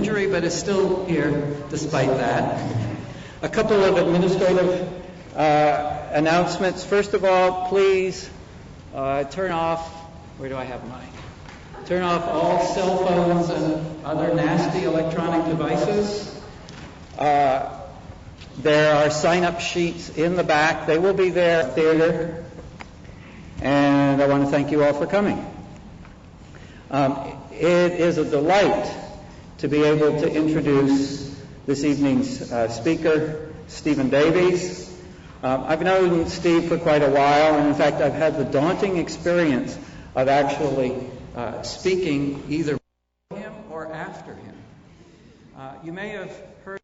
injury, but is still here despite that. A couple of administrative announcements. First of all, please turn off, where do I have mine? Turn off all cell phones and other nasty electronic devices. There are sign-up sheets in the back. They will be there at the theater. And I want to thank you all for coming. It is a delight to be able to introduce this evening's speaker, Stephen Davies. I've known Steve for quite a while, and in fact I've had the daunting experience of actually speaking either before him or after him. You may have heard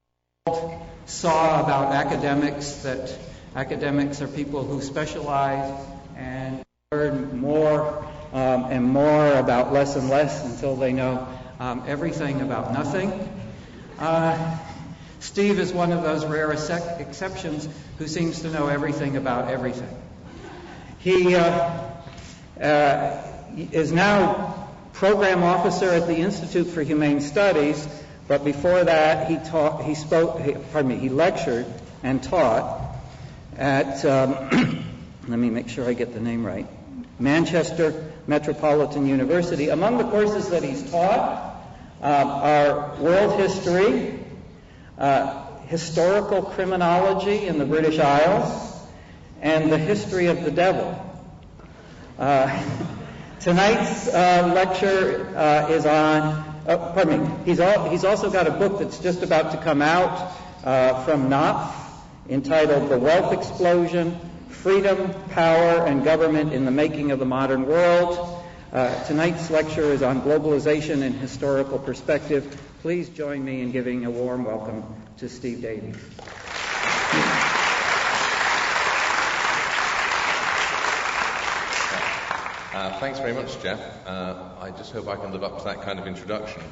saw about academics, that academics are people who specialize and learn more and more about less and less until they know everything about nothing. Steve is one of those rare exceptions who seems to know everything about everything. He is now program officer at the Institute for Humane Studies, but before that he lectured and taught at, let me make sure I get the name right, Manchester Metropolitan University. Among the courses that he's taught are world history, historical criminology in the British Isles, and the history of the devil. Tonight's lecture is on, he's also got a book that's just about to come out from Knopf entitled The Wealth Explosion, Freedom, Power, and Government in the Making of the Modern World. Tonight's lecture is on globalization and historical perspective. Please join me in giving a warm welcome to Steve Davies. Thanks very much, Jeff. I just hope I can live up to that kind of introduction.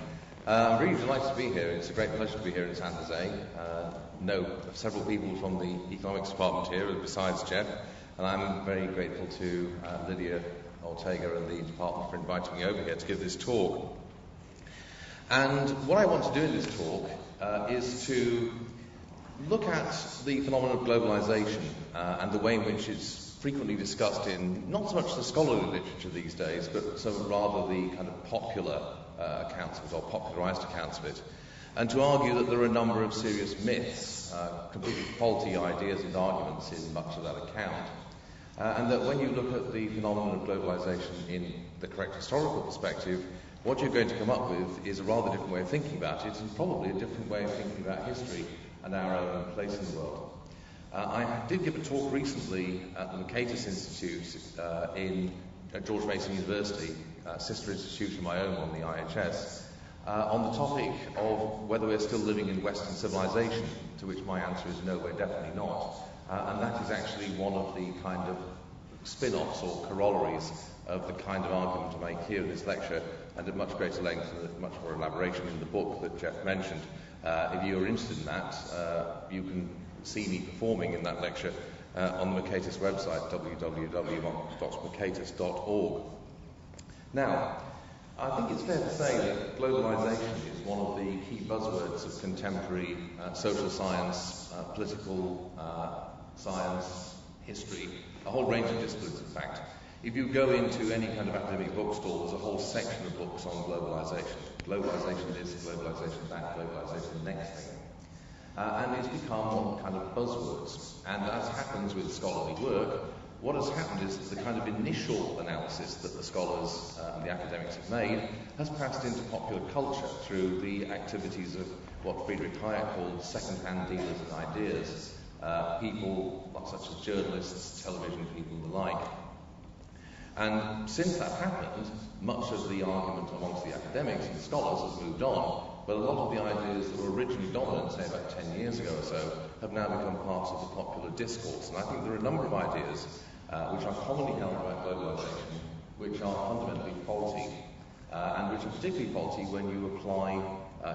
I'm really delighted to be here. It's a great pleasure to be here in San Jose. Know several people from the economics department here besides Jeff, and I'm very grateful to Lydia Ortega and the department for inviting me over here to give this talk. And what I want to do in this talk is to look at the phenomenon of globalization and the way in which it's frequently discussed in not so much the scholarly literature these days, but so rather the kind of popular accounts of it, or popularized accounts of it, and to argue that there are a number of serious myths, completely faulty ideas and arguments in much of that account, and that when you look at the phenomenon of globalization in the correct historical perspective, what you're going to come up with is a rather different way of thinking about it, and probably a different way of thinking about history and our own place in the world. I did give a talk recently at the Provocative Institute at George Mason University, sister institute of my own on the IHS, on the topic of whether we're still living in Western civilization, to which my answer is no, we're definitely not. And that is actually one of the kind of spin-offs or corollaries of the kind of argument I make here in this lecture, and at much greater length and much more elaboration in the book that Jeff mentioned. If you're interested in that, you can see me performing in that lecture on the Mercatus website, www.mercatus.org. Now, I think it's fair to say that globalization is one of the key buzzwords of contemporary social science, political science, history, a whole range of disciplines, in fact. If you go into any kind of academic bookstore, there's a whole section of books on globalization. Globalization this, globalization that, globalization the next thing. And it's become one kind of buzzwords. And as happens with scholarly work, what has happened is that the kind of initial analysis that the scholars and the academics have made has passed into popular culture through the activities of what Friedrich Hayek called second-hand dealers in ideas, people such as journalists, television people and the like. And since that happened, much of the argument amongst the academics and the scholars has moved on, but a lot of the ideas that were originally dominant, say about 10 years ago or so, have now become part of the popular discourse. And I think there are a number of ideas which are commonly held about globalization, which are fundamentally faulty, and which are particularly faulty when you apply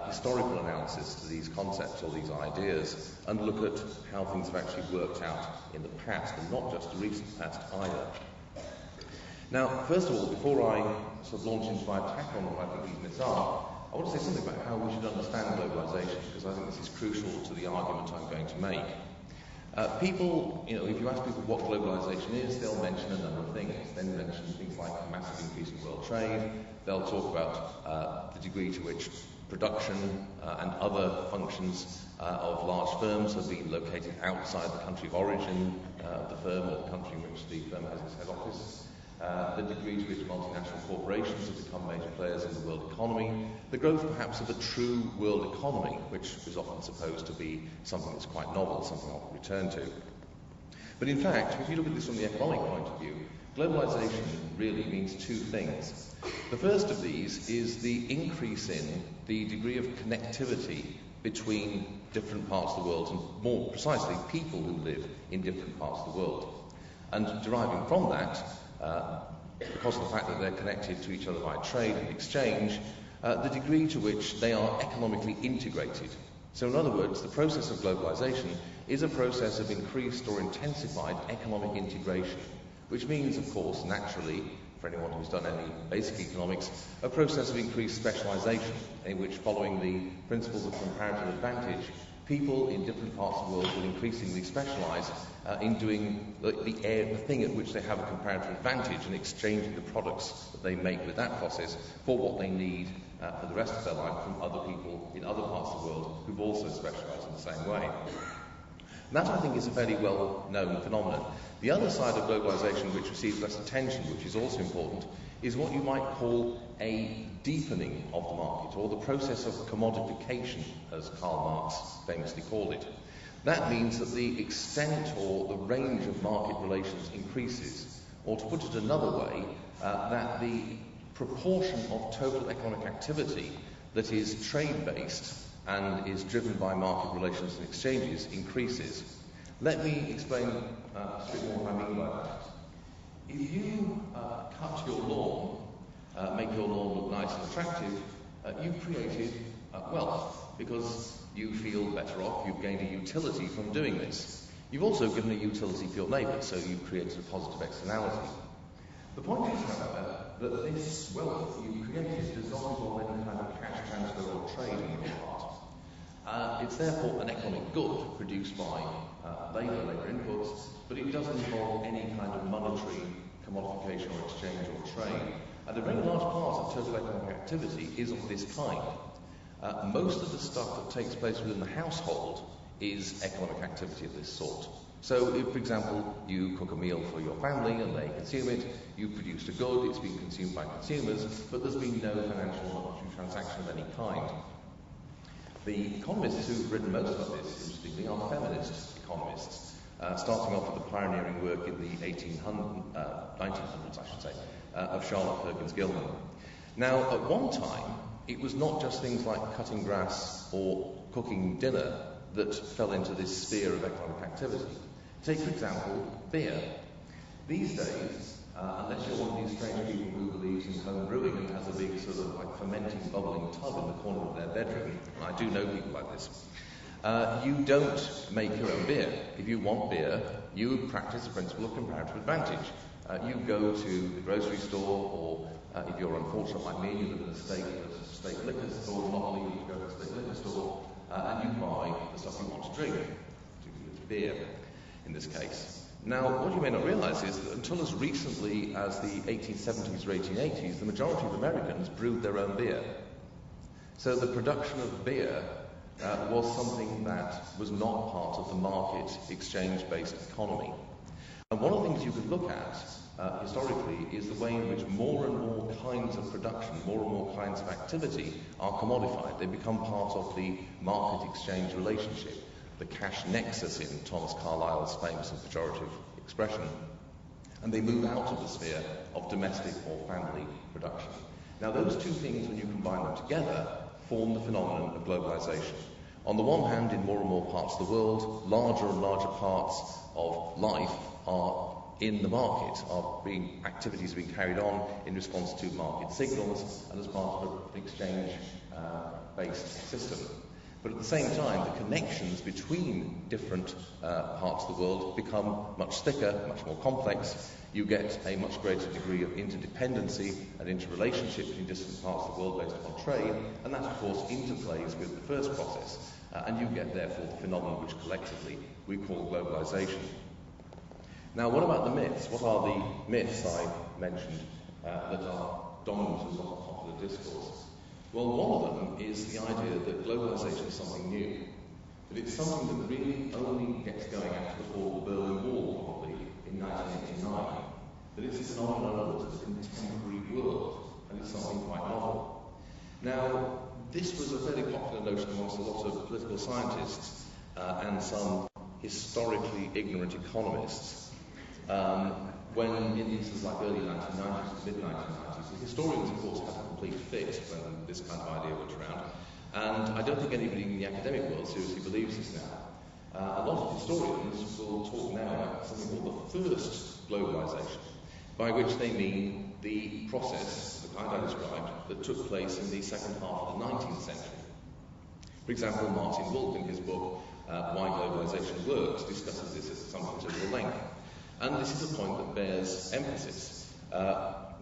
historical analysis to these concepts or these ideas, and look at how things have actually worked out in the past, and not just the recent past either. Now, first of all, before I sort of launch into my attack on what I think these myths are, I want to say something about how we should understand globalization, because I think this is crucial to the argument I'm going to make. People, if you ask people what globalization is, they'll mention a number of things. They'll mention things like a massive increase in world trade. They'll talk about the degree to which production and other functions of large firms have been located outside the country of origin of the firm or the country in which the firm has its head office. The degree to which multinational corporations have become major players in the world economy, the growth perhaps of a true world economy, which is often supposed to be something that's quite novel, something I'll return to. But in fact, if you look at this from the economic point of view, globalization really means two things. The first of these is the increase in the degree of connectivity between different parts of the world, and more precisely, people who live in different parts of the world. And deriving from that, because of the fact that they're connected to each other by trade and exchange, the degree to which they are economically integrated. So in other words, the process of globalization is a process of increased or intensified economic integration, which means, of course, naturally, for anyone who's done any basic economics, a process of increased specialization, in which, following the principles of comparative advantage, people in different parts of the world will increasingly specialize in doing the thing at which they have a comparative advantage and exchanging the products that they make with that process for what they need for the rest of their life from other people in other parts of the world who've also specialized in the same way. And that, I think, is a fairly well-known phenomenon. The other side of globalization, which receives less attention, which is also important, is what you might call a deepening of the market, or the process of commodification, as Karl Marx famously called it. That means that the extent or the range of market relations increases, or to put it another way, that the proportion of total economic activity that is trade-based and is driven by market relations and exchanges increases. Let me explain a bit more what I mean by that. If you cut your lawn, make your lawn look nice and attractive, you've created wealth, because you feel better off, you've gained a utility from doing this. You've also given a utility to your neighbour, so you've created a positive externality. The point is, however, that this wealth that you've created does not involve any kind of cash transfer or trade on your part. It's therefore an economic good produced by labour inputs, but it doesn't involve any kind of monetary commodification or exchange or trade. And a very large part of total economic activity is of this kind. Most of the stuff that takes place within the household is economic activity of this sort. So if, for example, you cook a meal for your family and they consume it, you've produced a good, it's been consumed by consumers, but there's been no financial monetary transaction of any kind. The economists who've written most about this, interestingly, are feminist economists, starting off with the pioneering work in the 1900s, of Charlotte Perkins Gilman. Now, at one time, it was not just things like cutting grass or cooking dinner that fell into this sphere of economic activity. Take, for example, beer. These days, unless you're one of these strange people who believes in home brewing and has a big sort of like fermenting, bubbling tub in the corner of their bedroom, and I do know people like this, you don't make your own beer. If you want beer, you practice the principle of comparative advantage. You go to the grocery store, or if you're unfortunate like me, you live in a state liquor store, not legal to go to the state liquor store, and you buy the stuff you want to drink, particularly beer in this case. Now, what you may not realise is that until as recently as the 1870s or 1880s, the majority of Americans brewed their own beer. So the production of beer was something that was not part of the market exchange-based economy. And one of the things you could look at historically is the way in which more and more kinds of production, more and more kinds of activity are commodified. They become part of the market exchange relationship, the cash nexus in Thomas Carlyle's famous and pejorative expression. And they move out of the sphere of domestic or family production. Now, those two things, when you combine them together, form the phenomenon of globalization. On the one hand, in more and more parts of the world, larger and larger parts of life are in the market, activities being carried on in response to market signals and as part of an exchange-based system. But at the same time, the connections between different parts of the world become much thicker, much more complex. You get a much greater degree of interdependency and interrelationship between different parts of the world based upon trade, and that, of course, interplays with the first process, and you get, therefore, the phenomenon which collectively we call globalization. Now, what about the myths? What are the myths I mentioned that are dominant in popular discourse? Well, one of them is the idea that globalization is something new, that it's something that really only gets going after the fall of the Berlin Wall, probably, in 1989, that it's a phenomenon of the contemporary world, and it's something quite novel. Now, this was a fairly popular notion amongst a lot of political scientists and some historically ignorant economists. When in instances like early 1990s, mid-1990s, the historians, of course, had a complete fit when this kind of idea went around. And I don't think anybody in the academic world seriously believes this now. A lot of historians will talk now about something called the first globalization, by which they mean the process, the kind I described, that took place in the second half of the 19th century. For example, Martin Wolf, in his book, Why Globalization Works, discusses this at some considerable length. And this is a point that bears emphasis.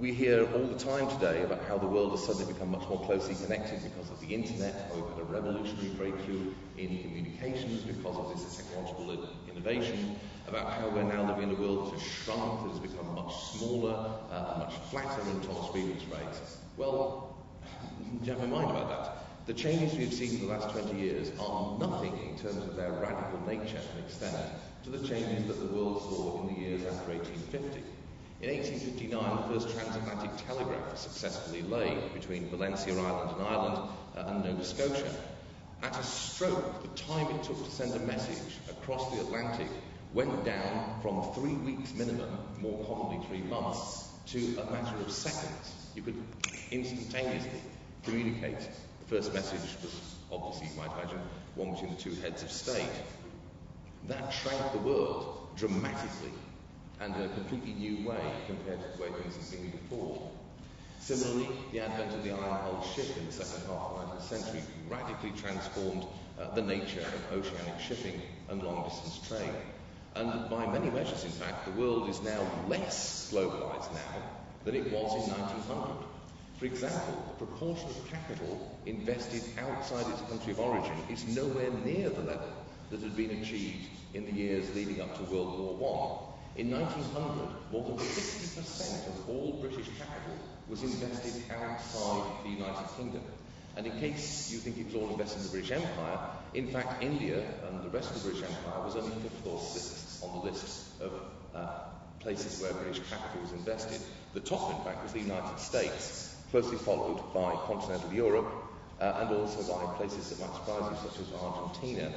We hear all the time today about how the world has suddenly become much more closely connected because of the internet, how we've had a revolutionary breakthrough in communications because of this technological innovation, about how we're now living in a world that has shrunk, that has become much smaller, much flatter in Thomas Friedman's phrase. Well, do you have in mind about that? The changes we've seen in the last 20 years are nothing in terms of their radical nature and extent to the changes that the world saw in the years after 1850. In 1859, the first transatlantic telegraph was successfully laid between Valencia Island and Ireland and Nova Scotia. At a stroke, the time it took to send a message across the Atlantic went down from 3 weeks minimum, more commonly 3 months, to a matter of seconds. You could instantaneously communicate. The first message was, obviously, you might imagine, one between the two heads of state. That shrank the world dramatically and in a completely new way compared to the way things had been before. Similarly, the advent of the iron-hulled ship in the second half of the 19th century radically transformed the nature of oceanic shipping and long-distance trade. And by many measures, in fact, the world is now less globalized now than it was in 1900. For example, the proportion of capital invested outside its country of origin is nowhere near the level that had been achieved in the years leading up to World War I. In 1900, more than 60% of all British capital was invested outside the United Kingdom. And in case you think it was all invested in the British Empire, in fact, India and the rest of the British Empire was only 5th or 6th on the list of places where British capital was invested. The top, in fact, was the United States, closely followed by continental Europe and also by places that might surprise you, such as Argentina.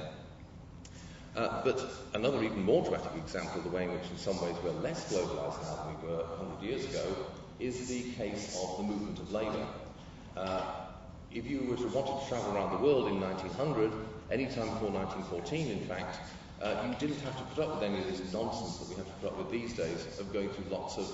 But another even more dramatic example of the way in which in some ways we're less globalised now than we were 100 years ago is the case of the movement of labour. If you were to want to travel around the world in 1900, any time before 1914 in fact, you didn't have to put up with any of this nonsense that we have to put up with these days of going through lots of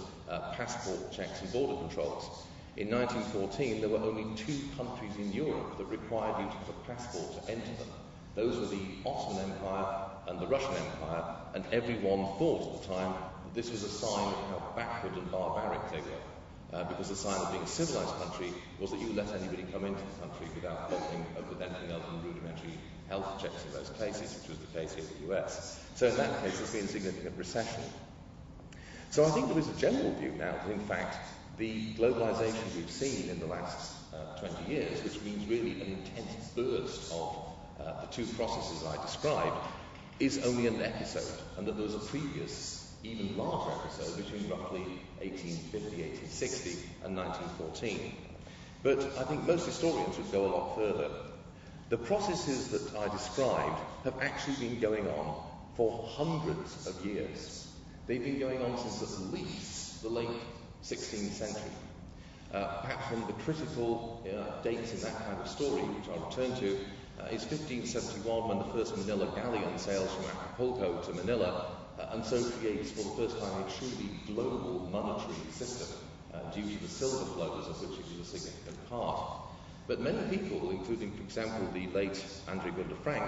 passport checks and border controls. In 1914 there were only 2 countries in Europe that required you to have a passport to enter them. Those were the Ottoman Empire and the Russian Empire, and everyone thought at the time that this was a sign of how backward and barbaric they were, because the sign of being a civilized country was that you let anybody come into the country without bothering with anything other than rudimentary health checks in those cases, which was the case here in the US. So in that case, there's been a significant recession. So I think there is a general view now that, in fact, the globalization we've seen in the last 20 years, which means really an intense burst of the 2 processes I described, is only an episode, and that there was a previous, even larger episode between roughly 1850, 1860 and 1914. But I think most historians would go a lot further. The processes that I described have actually been going on for hundreds of years. They've been going on since at least the late 16th century. Perhaps one of the critical dates in that kind of story, which I'll return to, is 1571, when the first Manila galleon sails from Acapulco to Manila, and so creates for the first time a truly global monetary system, due to the silver flows of which it was a significant part. But many people, including, for example, the late André Frank,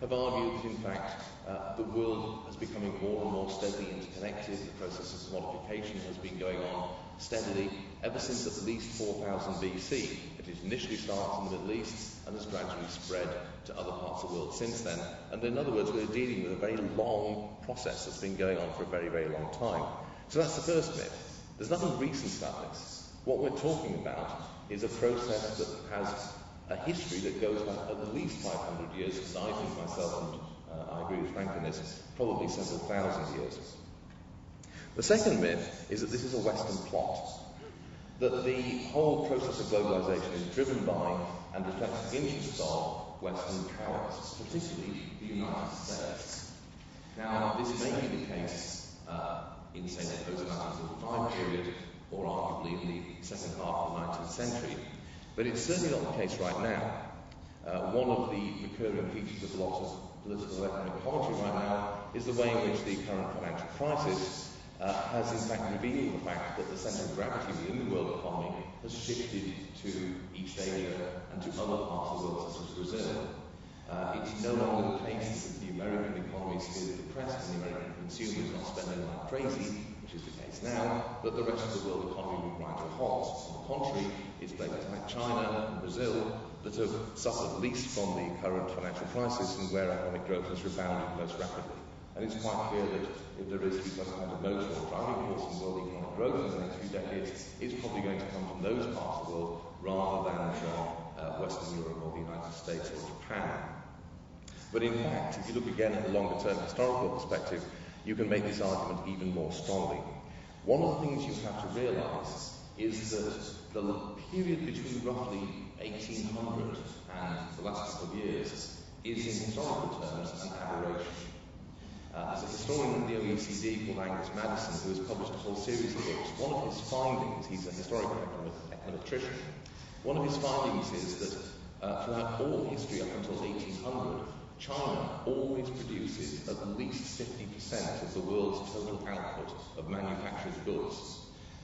have argued that, in fact, the world is becoming more and more steadily interconnected. The process of commodification has been going on steadily ever since at least 4000 BC. It initially starts in the Middle East and has gradually spread to other parts of the world since then. And in other words, we're dealing with a very long process that's been going on for a very, very long time. So that's the first myth. There's nothing recent about this. What we're talking about is a process that has a history that goes back at least 500 years, because I think myself, and I agree with Frank in this, probably several thousand years. The second myth is that this is a Western plot, that the whole process of globalization is driven by and reflects the interests of Western powers, particularly the United States. Now, this may be the case in, say, the post-1945 period, or arguably in the second half of the 19th century, but it's certainly not the case right now. One of the recurring features of a lot of political and economic commentary right now is the way in which the current financial crisis has in fact revealed the fact that the centre of gravity within the world economy has shifted to East Asia and to other parts of the world such as Brazil. It's no longer the case that the American economy is still depressed and the American consumer is not spending like crazy, which is the case now, that the rest of the world economy will grind to a halt. On the contrary, it's places like China and Brazil that have suffered least from the current financial crisis and where economic growth has rebounded most rapidly. And it's quite clear that if there is to be some kind of motor or driving force in world economic growth in the next few decades, it's probably going to come from those parts of the world rather than from Western Europe or the United States or Japan. But in fact, if you look again at the longer term historical perspective, you can make this argument even more strongly. One of the things you have to realise is that the period between roughly 1800 and the last couple of years is, in historical terms, an aberration. There's a historian in the OECD called Angus Maddison who has published a whole series of books. One of his findings, he's a historical econometrician, one of his findings is that throughout all history up until 1800, China always produces at least 50% of the world's total output of manufactured goods.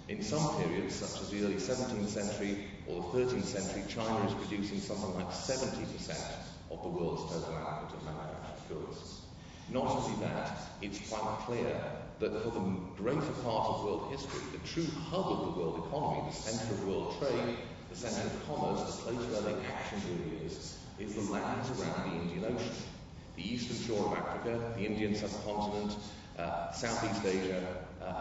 In some periods, such as the early 17th century or the 13th century, China is producing something like 70% of the world's total output of manufactured goods. Not only that, it's quite clear that for the greater part of world history, the true hub of the world economy, the centre of world trade, the centre of commerce, the place where the action really is the lands around the Indian Ocean. The eastern shore of Africa, the Indian subcontinent, Southeast Asia,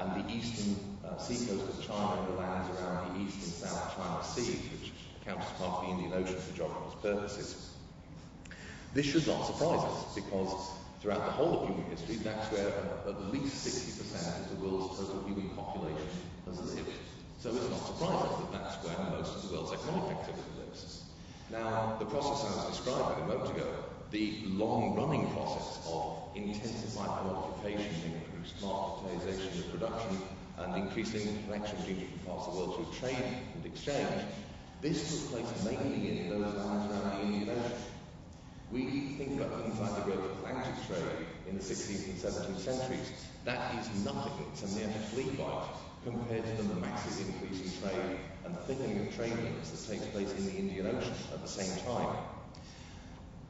and the eastern seacoast of China and the lands around the east and south China Seas, which count as part of the Indian Ocean for geography's purposes. This should not surprise us, because throughout the whole of human history, that's where at least 60% of the world's total human population has lived. So it's not surprising that that's where most of the world's economic activity lives. Now, the process I was describing a moment ago, the long-running process of intensified commodification, increased marketization of production, and increasing connection between different parts of the world through trade and exchange, this took place mainly in those lands around the Indian Ocean. We think about things like the growth of Atlantic trade in the 16th and 17th centuries. That is nothing, it's a mere flea bite compared to the massive increase in trade and thickening of trade links that takes place in the Indian Ocean at the same time.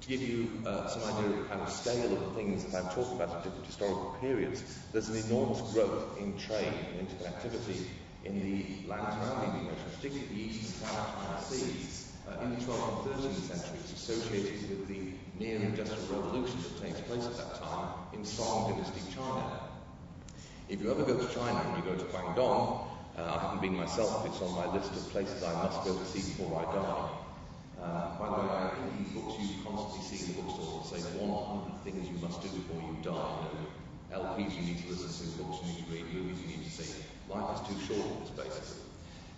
To give you some idea of the kind of scale of the things that I'm talking about in different historical periods, there's an enormous growth in trade and interconnectivity in the lands around the Indian Ocean, particularly the east and south China Seas, in the 12th and 13th centuries, associated with the near industrial revolution that takes place at that time in Song dynasty China. If you ever go to China and you go to Guangdong, I haven't been myself, but it's on my list of places I must go to see before I die. By the way, I think these books you constantly see in the bookstore that say 100 things you must do before you die. You know, LPs you need to listen to, books you need to read, movies you need to see. Life is too short for this, basically.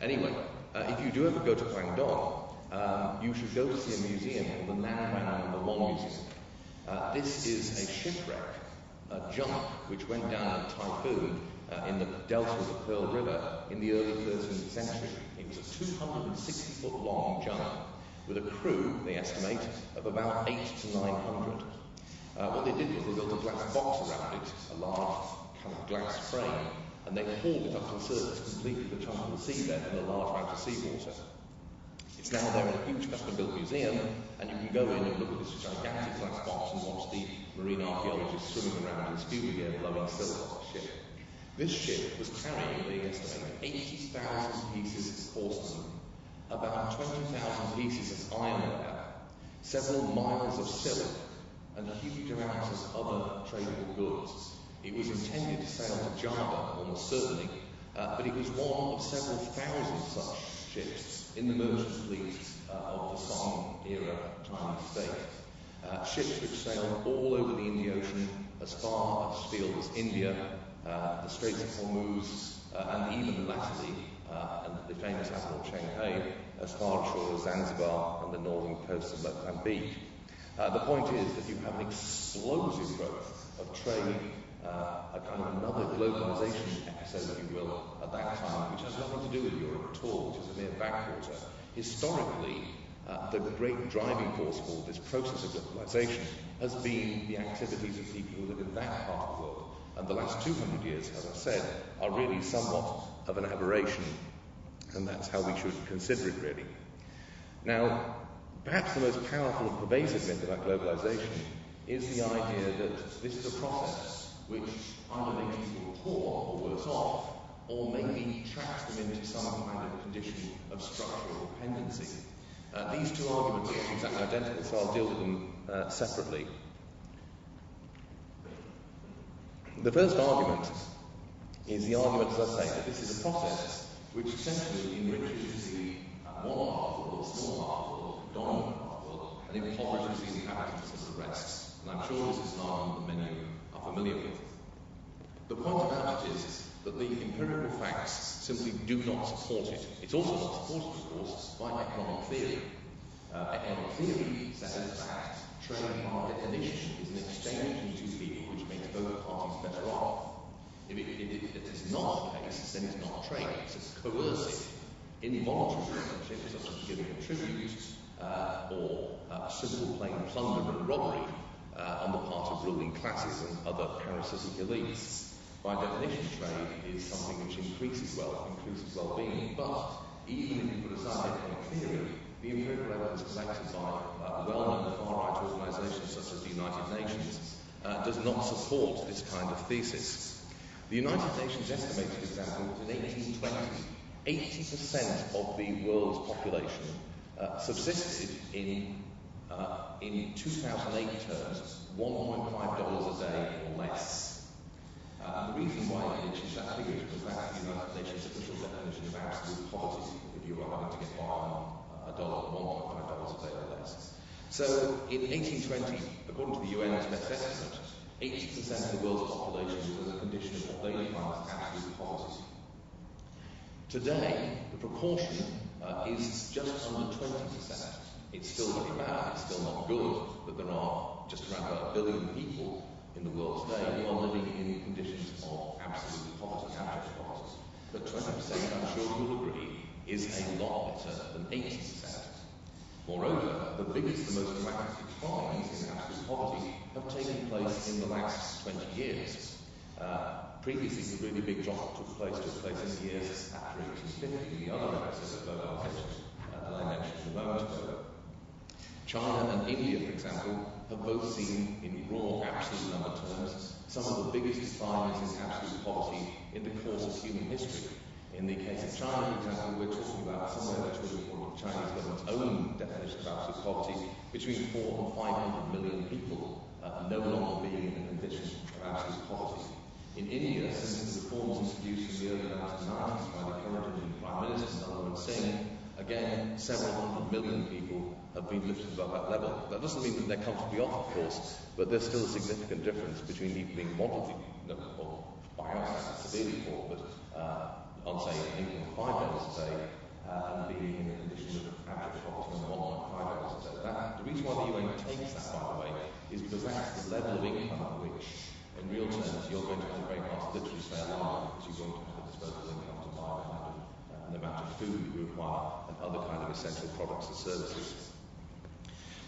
Anyway, if you do ever go to Guangdong, you should go to see a museum called the Nanban No. 1 Museum. This is a shipwreck, a junk, which went down in a typhoon in the delta of the Pearl River in the early 13th century. It was a 260-foot long junk with a crew, they estimate, of about 800 to 900. What they did was they built a glass box around it, a large kind of glass frame, and they hauled it up to the surface completely with a chunk of the seabed and a large amount of seawater. It's It's now there in a huge custom-built museum, and you can go in and look at this gigantic glass box and watch the marine archaeologists swimming around in scuba gear blowing silk off the ship. This ship was carrying, they estimate, 80,000 pieces of porcelain, about 20,000 pieces of ironware, several miles of silk, and huge amounts of other tradable goods. It was intended to sail to Java, almost certainly, but it was one of several thousand such ships in the merchant fleet of the Saurman-era Chinese state. Ships which sailed all over the Indian Ocean, as far afield as India, the Straits of Hormuz, and even latterly, and the famous Admiral Cheng He, as far ashore as Zanzibar and the northern coast of Mozambique. The point is that you have an explosive growth of trade, a kind of another globalization episode, if you will, at that time, which has nothing to do with Europe at all, which is a mere backwater. Historically, the great driving force for this process of globalization has been the activities of people who live in that part of the world. And the last 200 years, as I've said, are really somewhat of an aberration, and that's how we should consider it, really. Now, perhaps the most powerful and pervasive myth about globalization is the idea that this is a process which either makes people poor or worse off, or maybe traps them into some kind of condition of structural dependency. These two arguments are not exactly identical, so I'll deal with them separately. The first argument is the argument, as I say, that this is a process which essentially enriches the one part of the world, small part of the world, dominant part of the world, and impoverishes the inhabitants of the rest. And I'm sure this is an argument that many of you are familiar with. The point about it is that the empirical facts simply do not support it. It's also not supported, of course, by economic theory. Economic theory says that trade, by definition, is an exchange between two people which makes both parties better off. If it is not the case, then it's not trade. It's a coercive, involuntary relationship, such as giving a tribute or simple plain plunder and robbery on the part of ruling classes and other parasitic elites. By definition, trade is something which increases wealth, increases well-being. But even if you put aside economic theory, the empirical evidence collected by well-known far-right organisations such as the United Nations does not support this kind of thesis. The United Nations estimated, for example, that in 1820, 80% of the world's population subsisted in 2008 terms, $1.5 a day or less. The reason why it is that figure is because that's the United Nations' official definition of absolute poverty, if you are having to get by on $1.5 a day or less. So in 1820, according to the UN's best estimate, 80% of the world's population was in a condition of what they define as absolute poverty. Today, the proportion is just under 20%. It's still very bad, it's still not good, but there are just around about 1 billion people in the world today who are living in conditions of absolute poverty, abject poverty. But 20%, I'm sure you'll agree, is a lot better than 80%. Moreover, the biggest, the most dramatic declines in absolute poverty have taken place in the last 20 years. Previously, the really big drop took place in the years after 1850, the other episode of globalization that I mentioned a moment ago. China and India, for example, have both seen, in raw absolute number terms, some of the biggest declines in absolute poverty in the course of human history. In the case of China, for example, we're talking about somewhere between what the Chinese government's own definition of absolute poverty, between 400 and 500 million people no longer being in a condition of absolute poverty. In India, since the reforms introduced in the early 1990s by the current Indian Prime Minister, Saurman, again, several hundred million people have been lifted above that level. That doesn't mean that they're comfortably off, of course, but there's still a significant difference between people being moderately, or by our standards, severely poor, but on, say, an income of $5 a day, and being in a condition of abject poverty on $1.5 a day. The reason why the UN takes that, by the way, is because that's the level of income at which, in real terms, you're going to have a very hard to literally stay alive, because you're going to have a disposable income to buy the amount of food you require and other kind of essential products and services.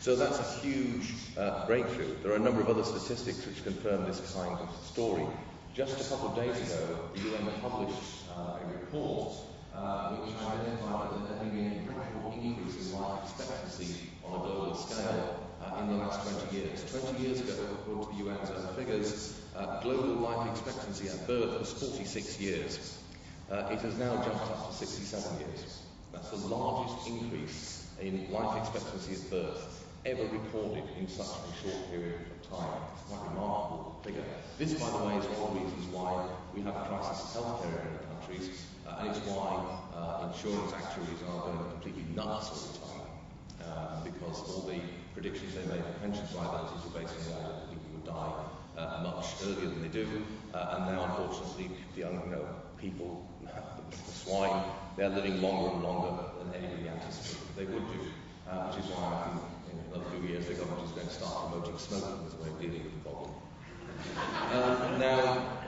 So that's a huge breakthrough. There are a number of other statistics which confirm this kind of story. Just a couple of days ago, the UN published a report which identified that there had been a record increase in 20 years ago, according to the UN's own figures, global life expectancy at birth was 46 years. It has now jumped up to 67 years. That's the largest increase in life expectancy at birth ever recorded in such a short period of time. It's quite a remarkable figure. This, by the way, is one of the reasons why we have a crisis of healthcare in many countries, and it's why insurance actuaries are going completely nuts all the time, because all the predictions they made for pensions liabilities were based on the idea that people would die much earlier than they do, and now, unfortunately, the young people, the swine, they're living longer and longer than anybody anticipated they would do, which is why I think in another few years the government is going to start promoting smoking as a way of dealing with the problem. Now,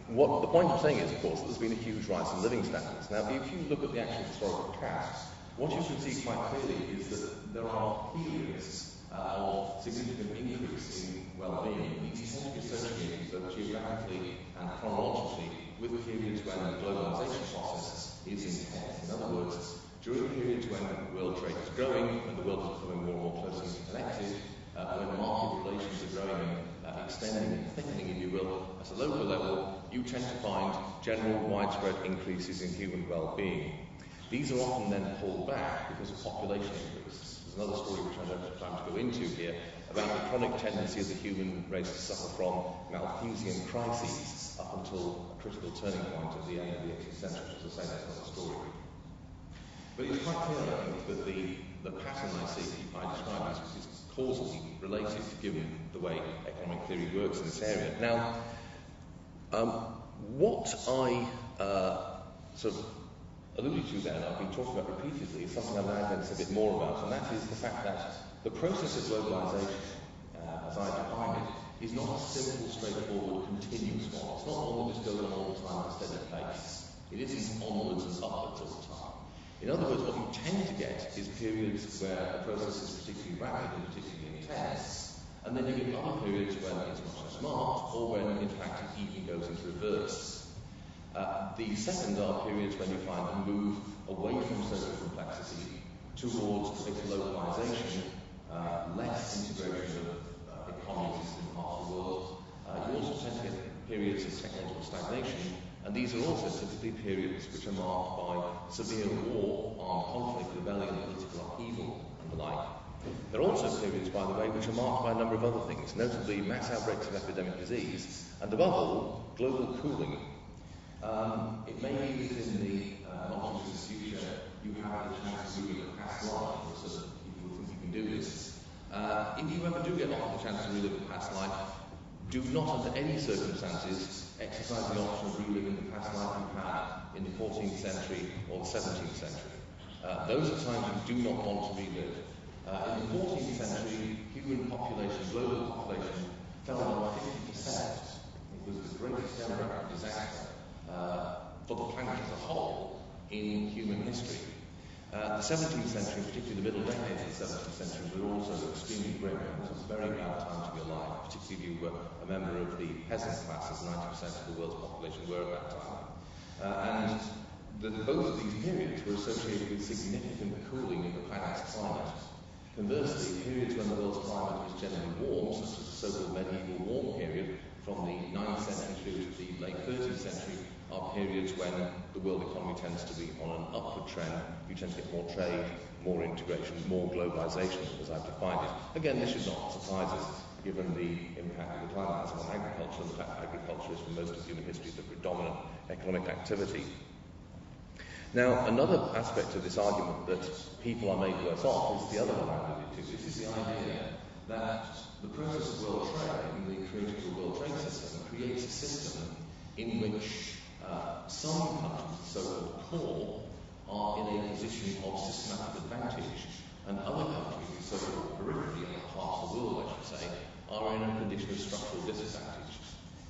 what the point I'm saying is, of course, that there's been a huge rise in living standards. Now, if you look at the actual historical past, what you can see quite clearly is that there are periods of significant increase in well-being. These tend to be associated both geographically and chronologically with periods when the globalization process is intense. In other words, during periods when world trade is growing, when the world is becoming more and more closely interconnected, when market relations are growing, extending and thickening, if you will, at a local level, you tend to find general widespread increases in human well-being. These are often then pulled back because of population increase. There's another story which I don't have time to go into here about the chronic tendency of the human race to suffer from Malthusian crises up until a critical turning point at the end of the 18th century. As I say, that's another story. But it's quite clear, I think, that the pattern I describe is causally related, given the way economic theory works in this area. Now, what I sort of alluded to then, I've been talking about repeatedly, is something I'm now going to say a bit more about, and that is the fact that the process of globalization, as I define it, is not a simple, straightforward, continuous one. It's not one that just goes on all the time at a steady pace. It isn't onwards and upwards all the time. In other words, what you tend to get is periods where the process is particularly rapid and particularly intense, and then you get other periods when it's much less marked, or when, in fact, it even goes into reverse. The second are periods when you find a move away from social complexity towards greater localization, less integration of economies in parts of the world. You also tend to get periods of technological stagnation, and these are also typically periods which are marked by severe war, armed conflict, rebellion, political upheaval, and the like. There are also periods, by the way, which are marked by a number of other things, notably mass outbreaks of epidemic disease, and above all, global cooling. It may be that in the not too distant future you have the chance to relive a past life, or so people will think you can do this. If you ever do get offered the chance to relive a past life, do not under any circumstances exercise the option of reliving the past life you had in the 14th century or the 17th century. Those are times you do not want to relive. In the 14th century, human population, global population, fell by 50%. It was the greatest demographic disaster for the planet as a whole in human history. The 17th century, particularly the middle decades of the 17th century, were also extremely grim. It was a very bad time to be alive, particularly if you were a member of the peasant class, as 90% of the world's population were at that time. Both of these periods were associated with significant cooling of the planet's climate. Conversely, periods when the world's climate was generally warm, such as the so-called medieval warm period from the 9th century through to the late 13th century, are periods when the world economy tends to be on an upward trend. You tend to get more trade, more integration, more globalization, as I've defined it. Again, this should not surprise us, given the impact of the climate has on agriculture, and the fact that agriculture is, for most of human history, the predominant economic activity. Now, another aspect of this argument that people are made worse off is the other one I alluded to. This is the idea that the process of world trade and the creation of the world trade system creates a system in which some countries, the so-called core, are in a position of systematic advantage, and other countries, the so-called periphery, other parts of the world, I should say, are in a condition of structural disadvantage.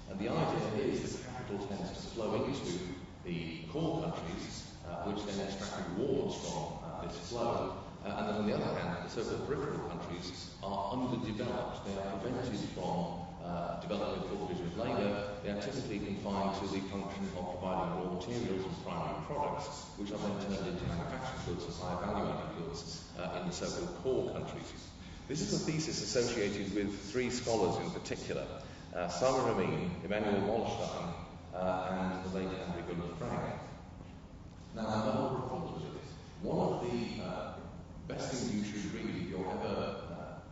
And the idea is that capital tends to flow into the core countries, which then extract rewards from this flow, and then on the other hand, the so-called peripheral countries are underdeveloped. They are prevented from developing a full division of labour. They are typically confined to the function of providing raw materials and primary products, which are then turned into manufactured goods and higher value-added goods in the so-called core countries. This is a thesis associated with three scholars in particular, Saurman, Immanuel Wallerstein, and the late Andrew Goodman Frank. Now, a number of problems with this. One of the best things you should read if you're ever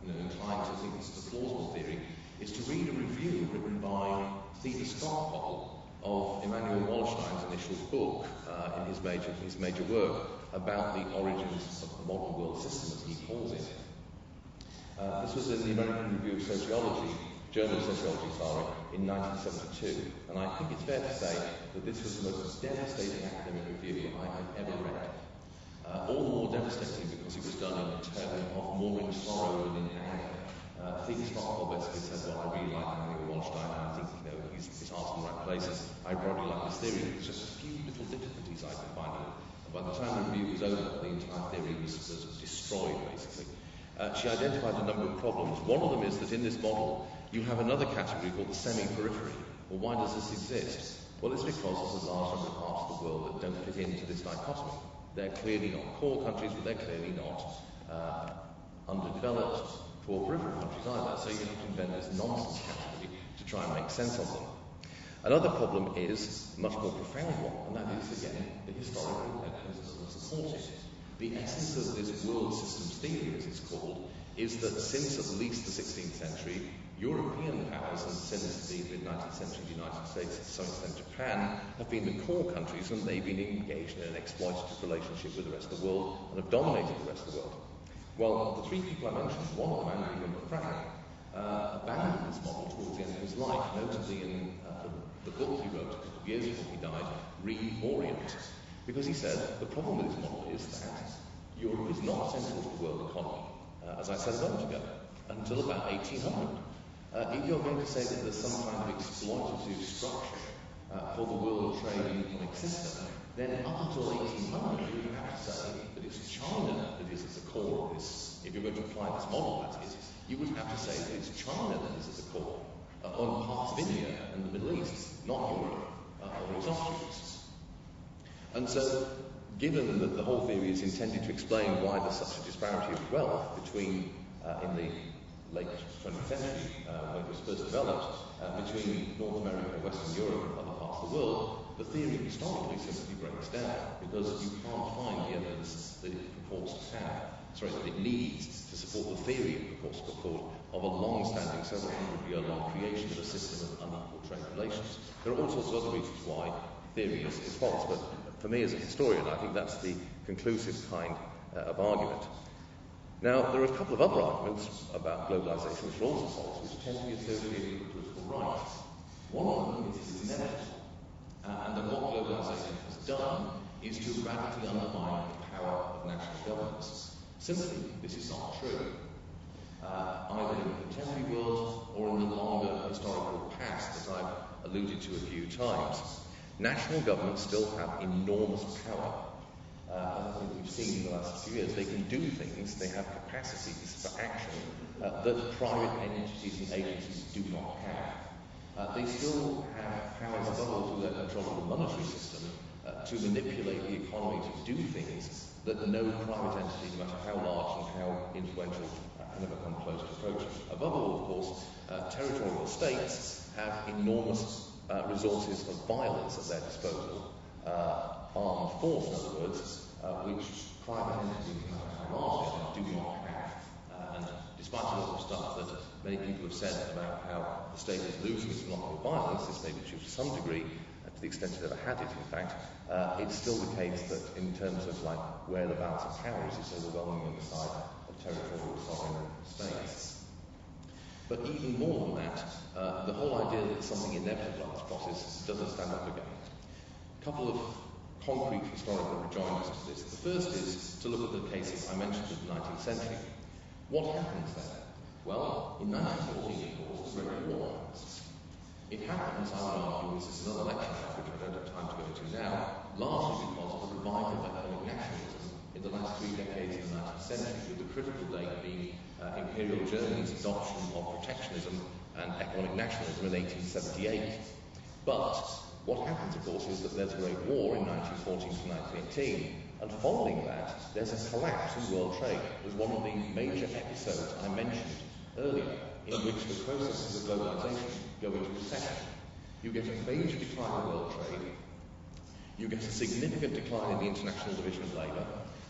inclined to think this is a plausible theory is to read a review written by Theda Scott of Immanuel Wallerstein's initial book in his major work about the origins of the modern world system, as he calls it. This was in the American Review of Sociology, Journal of Sociology, in 1972, and I think it's fair to say that this was the most devastating academic review I have ever read. All the more devastating because it was done in a tone of mourning sorrow and in anger. Theda Scott basically said, well, I really like Immanuel Wallerstein, and I think his heart's in the right places. I really like his theory. There's just a few little difficulties I could find. And by the time the review was over, the entire theory was destroyed, basically. She identified a number of problems. One of them is that in this model, you have another category called the semi-periphery. Well, why does this exist? Well, it's because there's a large number of parts of the world that don't fit into this dichotomy. They're clearly not core countries, but they're clearly not underdeveloped poor peripheral countries either. So you have to invent this nonsense category to try and make sense of them. Another problem is a much more profound one, and that is, again, the historical evidence that supports it. The essence of this world systems theory, as it's called, is that since at least the 16th century, European powers, and since the mid-19th century, the United States, to some extent Japan, have been the core countries, and they've been engaged in an exploitative relationship with the rest of the world and have dominated the rest of the world. Well, the three people I mentioned, one of them, Andrew Goodman Frank, abandoned this model towards the end of his life, notably in the book he wrote a couple of years before he died, Reorient. Because he said the problem with this model is that Europe is not central to the world economy, as I said a moment ago, until about 1800. If you're going to say that there's some kind of exploitative structure for the world trade and economic system, then up until 1800 you would have to say that it's China that is at the core of this. If you're going to apply this model, that is, you would have to say that it's China that is at the core, on parts of India and the Middle East, not Europe or its offshoots. And so, given that the whole theory is intended to explain why there's such a disparity of wealth between, in the late 20th century, when it was first developed, between North America, Western Europe, and other parts of the world, the theory historically simply breaks down, because you can't find the evidence that it purports to have, that it needs to support the theory it purports to put forward of a long-standing, several hundred-year-long creation of a system of unequal trade relations. There are all sorts of other reasons why theory is false, but for me as a historian, I think that's the conclusive kind of argument. Now, there are a couple of other arguments about globalization which are also false, which tend to be associated with political rights. One of them is it's inevitable, and that what globalization has done is to radically undermine the power of national governments. Simply, this is not true. Either in the contemporary world or in the longer historical past that I've alluded to a few times. National governments still have enormous power. As I think we've seen in the last few years, they can do things, they have capacities for action that private entities and agencies do not have. They still have powers above all through their control of the monetary system to manipulate the economy to do things that no private entity, no matter how large and how influential, can ever come close to approaching. Above all, of course, territorial states have enormous resources of violence at their disposal, armed force, in other words, which private entities, no matter how large they are, do not have. And despite a lot of stuff that many people have said about how the state is losing its monopoly of violence, this may be true to some degree, to the extent it ever had it, in fact, it's still the case that in terms of where the balance of power is, it's overwhelmingly on the side of territorial sovereign states. But even more than that, the whole idea that something inevitable about this process doesn't stand up again. A couple of concrete historical rejoinders to this. The first is to look at the cases I mentioned in the 19th century. What happens then? Well, in 1914, of course, the Great War happens. It happens, I would argue, this is another lecture which I don't have time to go into now, largely because of the revival of economic nationalism in the last 3 decades of the 19th century, with the critical date being Imperial Germany's adoption of protectionism and economic nationalism in 1878. But what happens, of course, is that there's a Great War in 1914 to 1918, And following that, there's a collapse in world trade. There's one of the major episodes I mentioned earlier, in which the processes of globalization go into recession. You get a major decline in world trade, you get a significant decline in the international division of labour,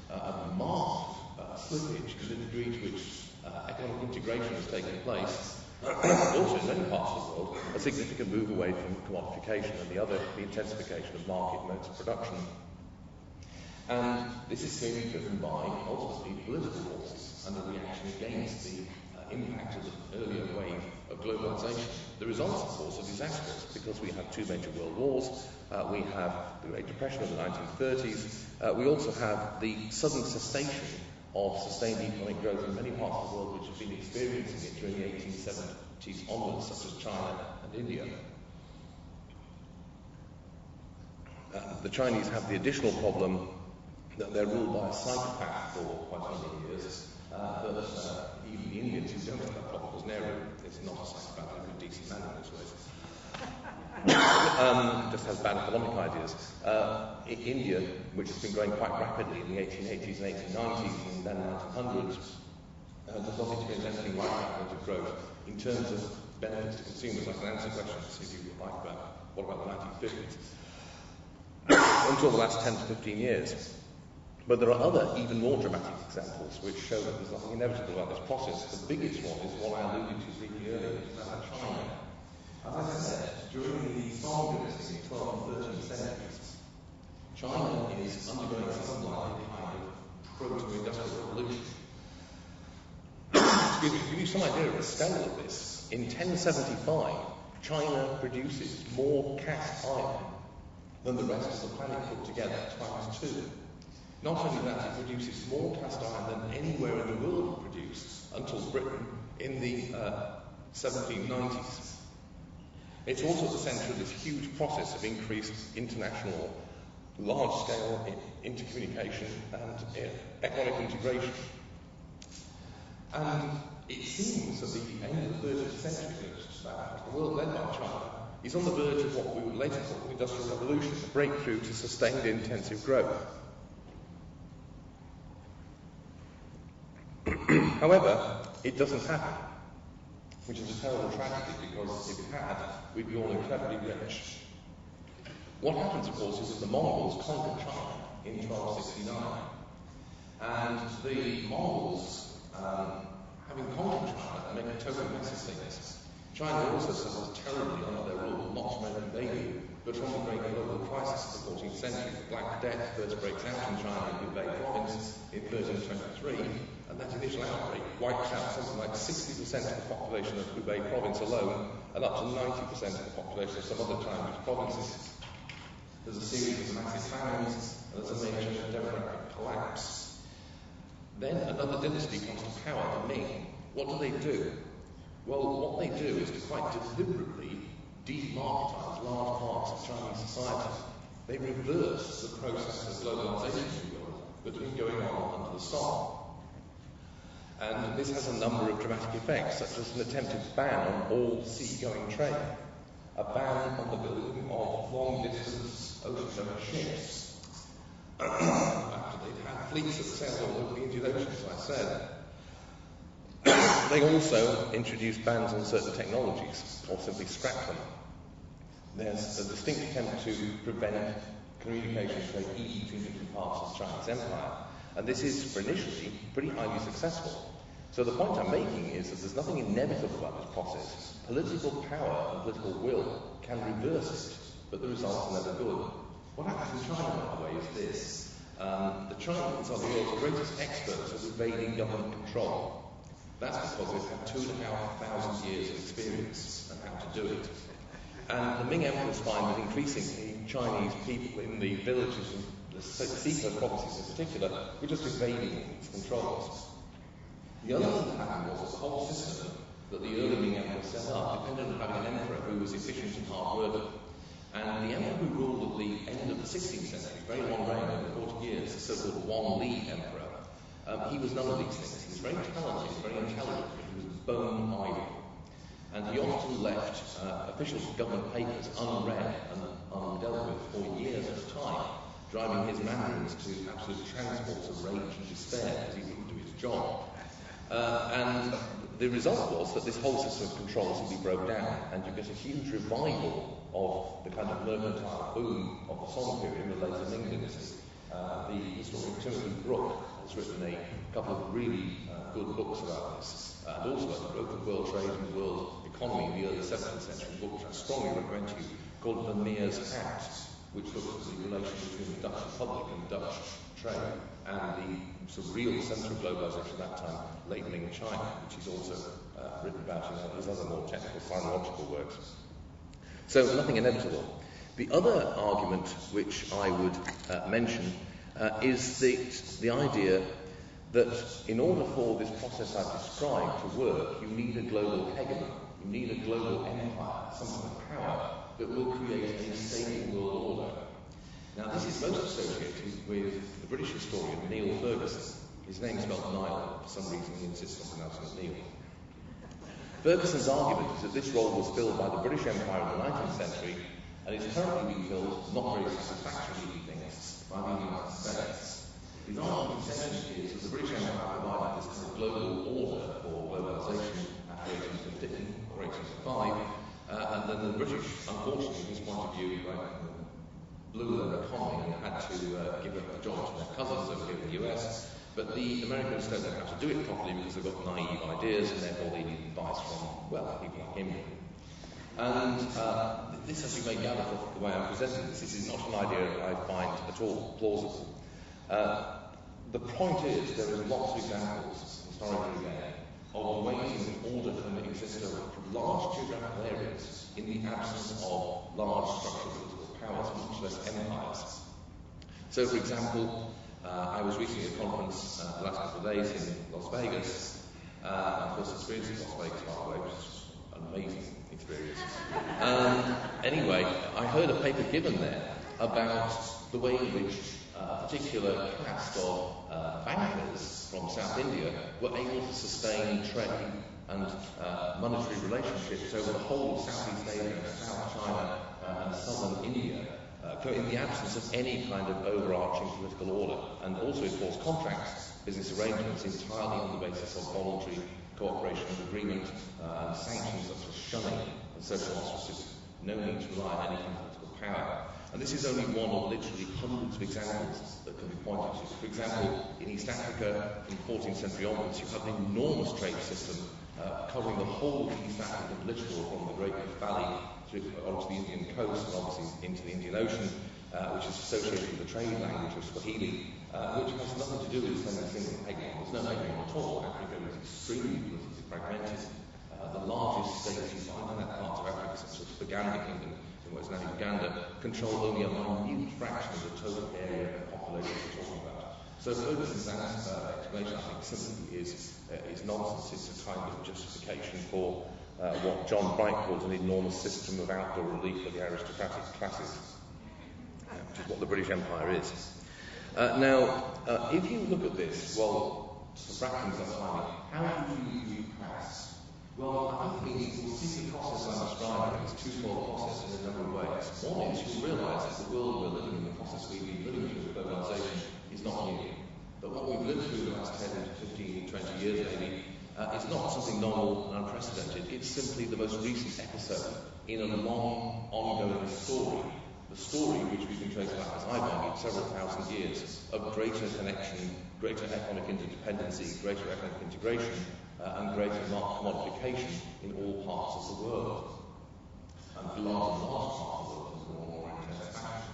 a marked slippage in the degree to which economic integration has taken place, also in many parts of the world, a significant move away from commodification and the intensification of market modes of production. And this is clearly driven by, ultimately, political forces and a reaction against the impact of the earlier wave of globalization. The results, of course, are disastrous because we have two major world wars, we have the Great Depression of the 1930s, we also have the sudden cessation of sustained economic growth in many parts of the world which have been experiencing it during the 1870s onwards, such as China and India. The Chinese have the additional problem that they're ruled by a psychopath for quite a number of years, but even the Indians who don't have that problem, because Nehru is not a psychopath, he's a decent man in his ways. Just has bad economic ideas. India, which has been growing quite rapidly in the 1880s and 1890s and then 1900s, does not experience anything like that rate of growth. In terms of benefits to consumers, I can answer questions if you like about what about the 1950s, until the last 10 to 15 years. But there are other, even more dramatic examples which show that there's nothing inevitable about this process. The biggest one is one I alluded to briefly earlier, which is about China. As I said, during the Song dynasty in the 12th and 13th centuries, China is undergoing something like a kind of proto-industrial revolution. To give you some idea of the scale of this, in 1075, China produces more cast iron than the rest of the planet put together, times two. Not only that, it produces more cast iron than anywhere in the world it produced until Britain in the 1790s. It's also at the centre of this huge process of increased international, large-scale intercommunication and economic integration. And it seems at the end of the 30th century, the world led by China is on the verge of what we would later call the Industrial Revolution, a breakthrough to sustained intensive growth. However, it doesn't happen, which is a terrible tragedy because if it had, we'd be all incredibly rich. What happens, of course, is that the Mongols conquered China in 1269. And the Mongols, having conquered China, make a total mess of things. China also suffers terribly under their rule, not to mention they do, but from the great global crisis of the 14th century. The Black Death first breaks out in China in Hubei province in 1323, and that initial outbreak wipes out something like 60% of the population of Hubei province alone, and up to 90% of the population of some other Chinese provinces. There's a series of massive famines, and there's a major demographic collapse. Then another dynasty comes to power, the Ming. What do? Well, what they do is to quite deliberately demarketize large parts of Chinese society. They reverse the process of globalization that's been going on under the Song. And this has a number of dramatic effects, such as an attempted ban on all sea-going trade, a ban on the building of long-distance ocean-going ships. After they'd had fleets that sailed all over the Indian Ocean, as I said. They also introduced bans on certain technologies, or simply scrap them. There's a distinct attempt to prevent communication very easy between different parts of the Chinese Empire. And this is, for initially, pretty highly successful. So the point I'm making is that there's nothing inevitable about this process. Political power and political will can reverse it, but the results are never good. What happens in China, by the way, is this. The Chinese are the world's greatest experts at evading government control. That's because they've had 2,500 years of experience on how to do it. And the Ming emperors find that increasingly Chinese people in the villages and the seacoast provinces in particular were just evading these controls. The other thing that happened was that the whole system that the early Ming emperors set up depended on having an emperor who was efficient and hard-working. And the emperor who ruled at the end of the 16th century, very long reign, over 40 years, the so-called Wan Li emperor, he was none of these things. He was very talented, very intelligent, but he was bone idle. And he often left official government papers unread and undealt with for years at a time. driving his mandarins to absolute transports of rage and despair because he couldn't do his job. And the result was that this whole system of control simply broke down, and you get a huge revival of the kind of mercantile boom of the Song period in the later Ming dynasty. The historian Timothy Brooke has written a couple of really good books about this, and also a book of world trade and world economy in the early 17th century book, which I strongly recommend to you, called Vermeer's Act, which looks at the relation between the Dutch Republic and Dutch trade and the sort of real centre of globalisation at that time, late Ming China, which he's also written about in his other more technical sinological works. So nothing inevitable. The other argument which I would mention is the idea that in order for this process I've described to work, you need a global hegemon, you need a global empire, some kind of power that will create a stable world order. Now, this is most associated with the British historian Neil Ferguson. His name's spelled Niall, for some reason he insists on pronouncing it Neil. Ferguson's argument is that this role was filled by the British Empire in the 19th century and is currently being filled, not very satisfactorily, he thinks, by the United States. His argument essentially is that the British Empire provided this kind of global order for globalisation after 1815 or 1805, and then the British, unfortunately, from his point of view, blew their economy and had to give up the job to their cousins over here in the US. But the Americans don't know how to do it properly because they've got naive ideas and therefore they need advice from, well, people like him. And this, as you may gather from the way I'm presenting this is not an idea I find at all plausible. The point is, there are lots of examples, historically there, of ways in which order can exist over large geographical areas in the absence of large structural political powers, much less empires. So, for example, I was recently at a conference the last couple of days in Las Vegas. My first experience in Las Vegas, by the way, which was an amazing experience. Anyway, I heard a paper given there about the way in which a particular caste of bankers from South India were able to sustain trade and monetary relationships over the whole of Southeast Asia, South China, and southern India, in the absence of any kind of overarching political order, and also, of course, contracts, business arrangements entirely on the basis of voluntary cooperation and agreement, and sanctions such as shunning and social ostracism. No need to rely on any kind of political power. And this is only one of literally hundreds of examples that can be pointed to. For example, in East Africa, from the 14th century onwards, you have an enormous trade system covering the whole of the East African littoral from the Great Rift Valley onto the Indian coast and obviously into the Indian Ocean, which is associated with the trade language of Swahili, which has nothing to do with any single hegemon. There's no hegemon at all. Africa is extremely politically fragmented. The largest states you find in that part of Africa, such as the Uganda Kingdom, in what is now Uganda, control only a minute fraction of the total area and population we're talking about. So Ferguson's explanation, I think, simply is nonsense. It's a kind of justification for what John Bright calls an enormous system of outdoor relief for the aristocratic classes, which is what the British Empire is. Now, if you look at this, well, to wrap things up finally, how do you view class? Well, I think you'll see the process I'm describing is two small processes in a number of ways. One is you'll realise that the world we're living in, the process we've been living through with globalisation, is not new. But what we've lived through the last 10, 15, 20 years maybe, is not something novel and unprecedented. It's simply the most recent episode in a long, ongoing story. The story which we can trace back, as I've argued, several thousand years of greater connection, greater economic interdependency, greater economic integration, and greater commodification in all parts of the world. And for large parts of the world in a more intense fashion.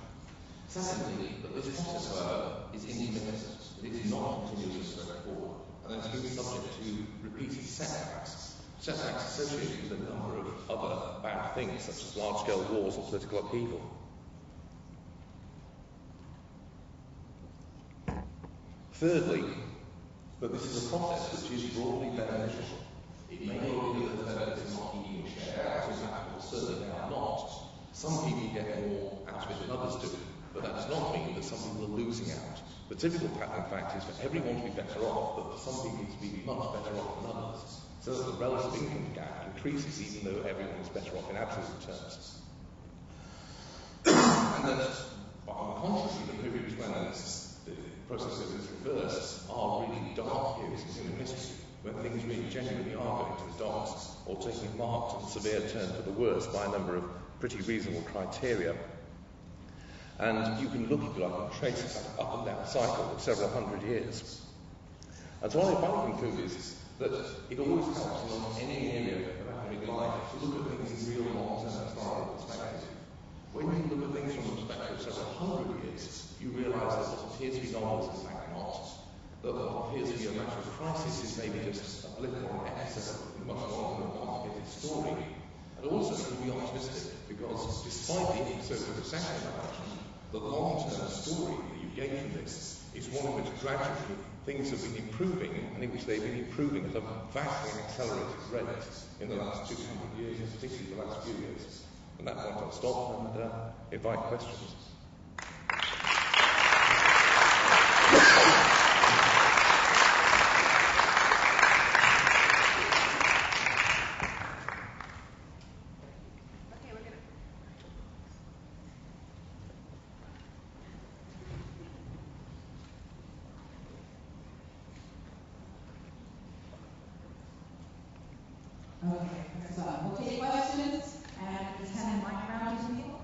Secondly, that this process, however, is intermittent. It is not continuously straightforward, and it's been subject to repeated setbacks. Setbacks associated with a number of other bad things, such as large-scale wars and political upheaval. Thirdly, but this is a process which is broadly beneficial. It may well be that the benefits are not equally shared out, in fact, certainly they are not. Some people get more out of it than others do, but that does not mean that some people are losing out. The typical pattern, in fact, is for everyone to be better off, but for some people to be much better off than others, so that the relative income gap increases even though everyone is better off in absolute terms. And then, by on the contrary, the periods when the process is reversed are really dark periods in human history, when things really genuinely are going to the dogs, or taking a marked and severe turn for the worse by a number of pretty reasonable criteria. And you can look, if you like, and trace that up and down cycle of several hundred years. And so what I conclude is that it always helps in any area of academic life to look at things in real long-term historical perspective. When you look at things from the perspective of several hundred years, you realise that what appears to be novel is in fact not. That what appears to be a matter of crisis is maybe just a blip or an episode of a much longer and complicated story. And also to be optimistic, because despite the episode of the second election, the long-term story that you gain from this is one in which gradually things have been improving, and in which they've been improving at a vastly accelerated rate in the last 200 years, and particularly the last few years. At that point I'll stop and invite questions. Okay, excellent. We'll take questions and just hand the mic around to people.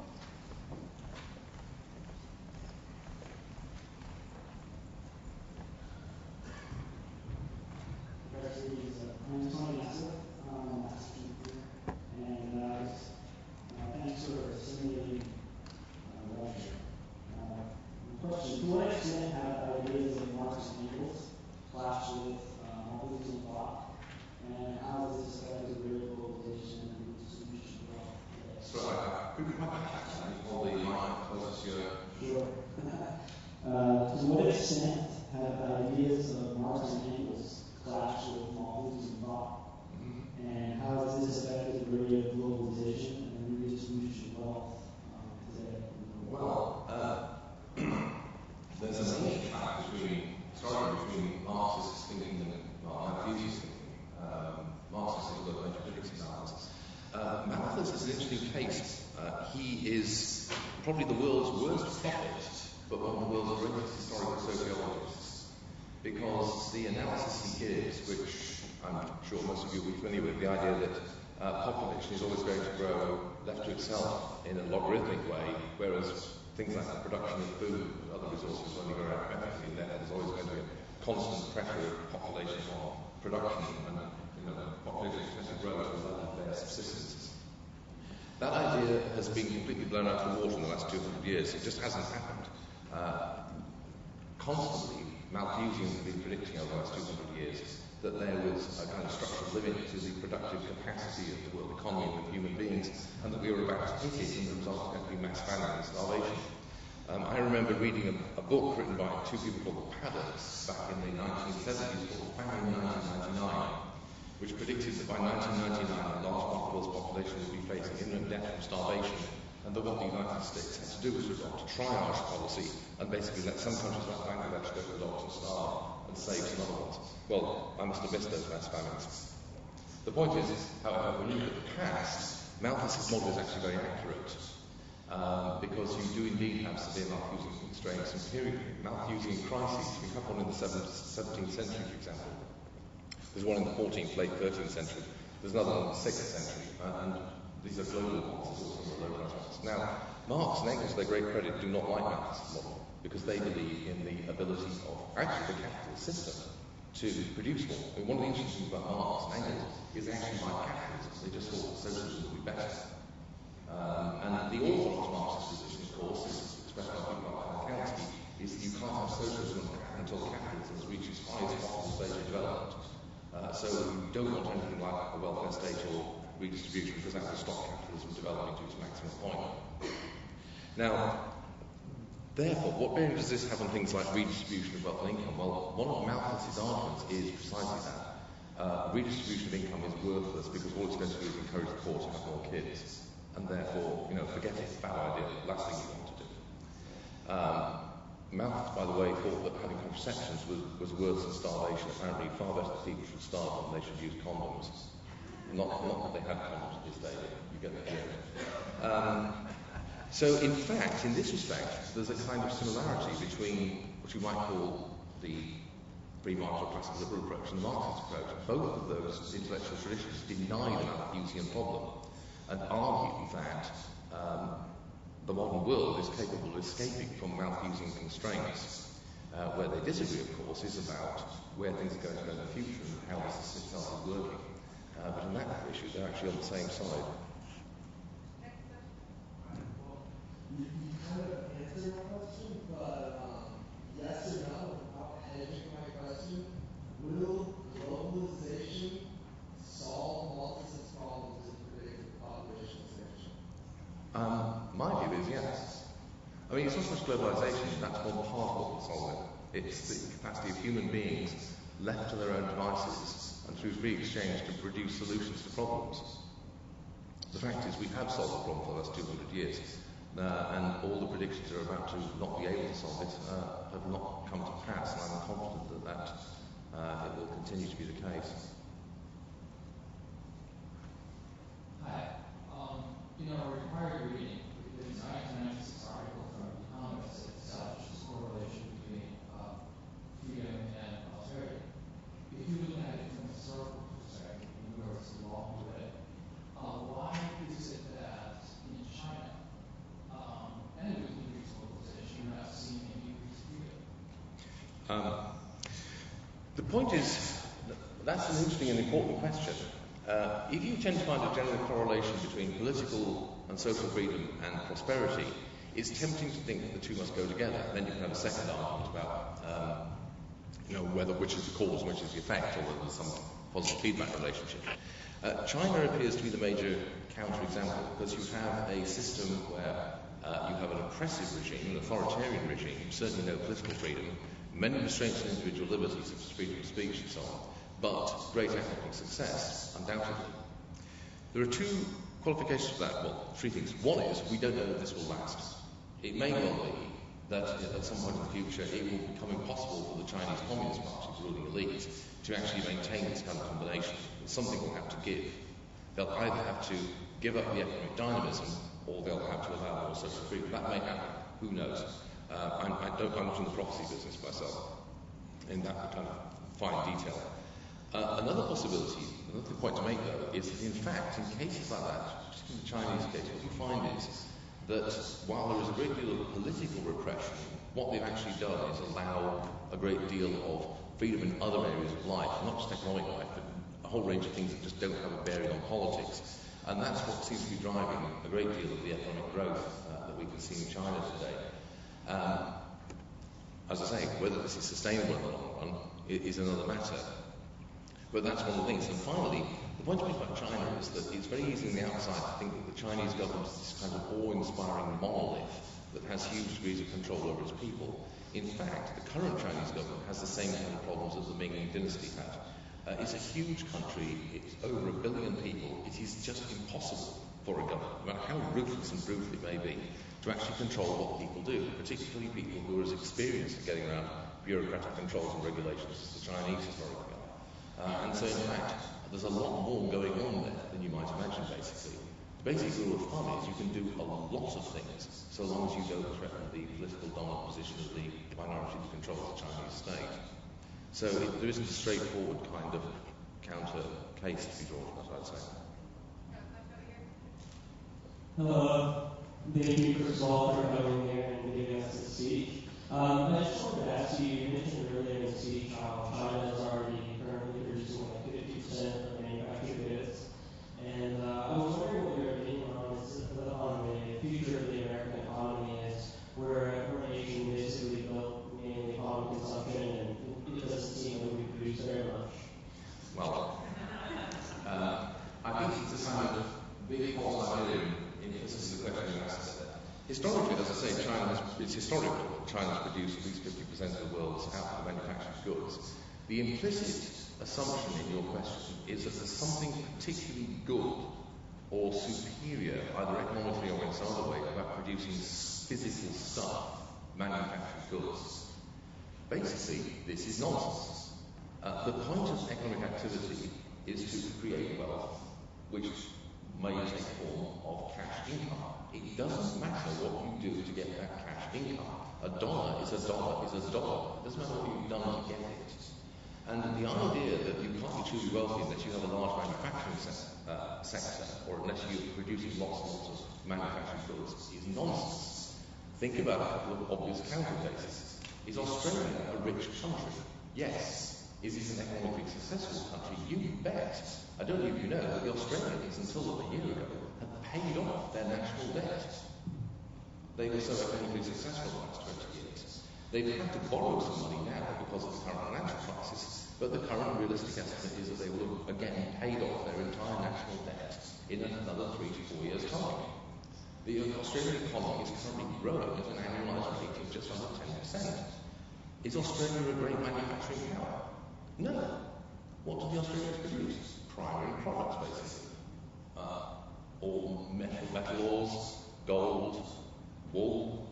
Thanks for stimulating lecture. Question: to what extent have ideas of Marx and Engels clashed with Malthusian thought, and how is this affected real globalization and distribution of wealth today? So, could you come back all the mic closest to your... Sure. To what extent have ideas of Marx and Engels clashed with Malthusian thought, and how has this affected the rate of globalization and redistribution of wealth today? Well, there's a major fact between Marxist thinking and Malthusian thinking. Marxist is a bunch of critics of Malthus. Malthus is an interesting case. He is probably the world's worst prophet, but one of the world's greatest historical sociologists, because the analysis he gives, which I'm sure most of you will be familiar with, the idea that population is always going to grow left to itself in a logarithmic way, whereas things like the production of food and other resources only grow arithmetically, and then there's always going to be a constant pressure of population on production, and population is going to grow to the level of their subsistence. That idea has been completely blown out of the water in the last 200 years. It just hasn't happened. Constantly, Malthusians have been predicting over the last 200 years that there was a kind of structural limit to the productive capacity of the world economy and of human beings, and that we were about to hit it, and the result was going to be mass famine and starvation. I remember reading a book written by two people called Paddocks back in the 1970s called Famine 1999, which predicted that by 1999 a large part of the world's population would be facing imminent death from starvation, and that what the United States had to do was adopt a triage policy and basically let some countries like Bangladesh go to the dogs and starve and save some other ones. Well, I must have missed those mass famines. The point is, however, when you look at the past, Malthus's model is actually very accurate, because you do indeed have severe Malthusian constraints and period Malthusian crises. We have one in the 17th century, for example. There's one in the 14th, late 13th century. There's another one in the 6th century, and these are global ones, there's also the local ones. Now, Marx and Engels, to their great credit, do not like Malthus's model, because they believe in the ability of actually the capitalist system to produce more. I mean, one of the interesting things about Marx and Engels is they actually like capitalism. They just thought that socialism would be better. And the orthodox Marxist position, of course, is expressed by people like Kautsky, is that you can't have socialism until capitalism has reached its highest possible stage of development. So you don't want anything like a welfare state or redistribution, because that will stop capitalism developing to its maximum point. Now, therefore, what bearing does this have on things like redistribution of wealth and income? Well, one of Malthus's arguments is precisely that. Redistribution of income is worthless because all it's going to do is encourage the poor to have more kids. And therefore, forget it, bad idea, last thing you want to do. Malthus, by the way, thought that having contraceptions was worse than starvation. Apparently, far better that people should starve than they should use condoms. Not that they had condoms in his day, you get the idea. So in fact, in this respect, there's a kind of similarity between what you might call the free market or classical liberal approach and the Marxist approach. Both of those intellectual traditions deny the Malthusian problem and argue that the modern world is capable of escaping from Malthusian constraints. Where they disagree, of course, is about where things are going to go in the future and how the system itself is working. But in that issue, they're actually on the same side. You kind of answered my question, but yes or no, without hedging my question, will globalization solve Malthus's problems in predictive population expansion? My view is yes. I mean, it's not so much globalization, that's one part of what will solve it. It's the capacity of human beings left to their own devices and through free exchange to produce solutions to problems. The fact is we have solved the problem for the last 200 years. And all the predictions are about to not be able to solve it have not come to pass, and I'm confident that it will continue to be the case. Hi. In our required reading, there's a 1996 article from Economist itself, which is a correlation between freedom and prosperity. If you look at it from a historical perspective, in other words, along with it, why is it that in China, and with increased globalization, you're not seeing any increased freedom? The point is, that's an interesting and important question. If you tend to find a general correlation between political and social freedom and prosperity, it's tempting to think that the two must go together. Then you can have a second argument about, whether which is the cause and which is the effect, or whether there's some positive feedback relationship. China appears to be the major counterexample because you have a system where you have an oppressive regime, an authoritarian regime, certainly no political freedom, many restraints on individual liberties, such as freedom of speech and so on, but great economic success, undoubtedly. There are two qualifications for that. Well, three things. One is, we don't know if this will last. It may well be that at some point in the future it will become impossible for the Chinese Communist Party's ruling elite to actually maintain this kind of combination. Something will have to give. They'll either have to give up the economic dynamism, or they'll have to allow more social freedom. That may happen. Who knows? I'm not in the prophecy business myself, in that kind of fine detail. Another possibility, another point to make though, is that in fact, in cases like that, particularly in the Chinese case, what you find is that while there is a great deal of political repression, what they've actually done is allow a great deal of freedom in other areas of life, not just economic life, but a whole range of things that just don't have a bearing on politics. And that's what seems to be driving a great deal of the economic growth that we can see in China today. As I say, whether this is sustainable in the long run is another matter. But that's one of the things. And finally, the point to make about China is that it's very easy on the outside to think that the Chinese government is this kind of awe-inspiring monolith that has huge degrees of control over its people. In fact, the current Chinese government has the same kind of problems as the Ming dynasty had. It's a huge country, it's over 1 billion people. It is just impossible for a government, no matter how ruthless and brutal it may be, to actually control what people do, particularly people who are as experienced at getting around bureaucratic controls and regulations as the Chinese historically are. And so, in fact, there's a lot more going on there than you might imagine, basically. The basic rule of thumb is you can do a lot of things so long as you don't threaten the political dominant position of the minority that controls the Chinese state. So there isn't a straightforward kind of counter case to be drawn from that, I'd say. Hello. Thank you, first of all, for coming here and giving us this speech. I just wanted to ask you mentioned earlier in the speech how China is already currently producing like 50% of manufactured goods. And I was wondering what your opinion on the future of the American economy is. We're a nation basically built mainly on consumption, and it doesn't seem like we produce very much. Well, I think it's a kind of big false idea in this is the question you asked. Historically, as I say, it's historical that China's produced at least 50% of the world's output of manufactured goods. The implicit assumption in your question is that there's something particularly good or superior, either economically or in some other way, about producing physical stuff, manufactured goods. Basically, this is nonsense. The point of economic activity is to create wealth, which may take form of cash income. It doesn't matter what you do to get that cash income. A dollar is a dollar is a dollar. It doesn't matter what you've done to get it. And the idea that you can't be truly wealthy unless you have a large manufacturing sector, or unless you're producing lots and lots of manufacturing goods, is nonsense. Think about a couple of obvious counter cases. Is Australia a rich country? Yes. Is it an economically successful country? You bet. I don't know if you know, but the Australians, until a year ago, had paid off their national debt. They were so economically successful in the last 20 years. They've had to borrow some money now because of the current financial crisis, but the current realistic estimate is that they will have again paid off their entire national debt in another 3 to 4 years' time. The Australian economy is currently growing at an annualised rate of just under 10%. Is Australia a great manufacturing power? No. What do the Australians produce? Primary products, basically. All metal ores, gold, wool,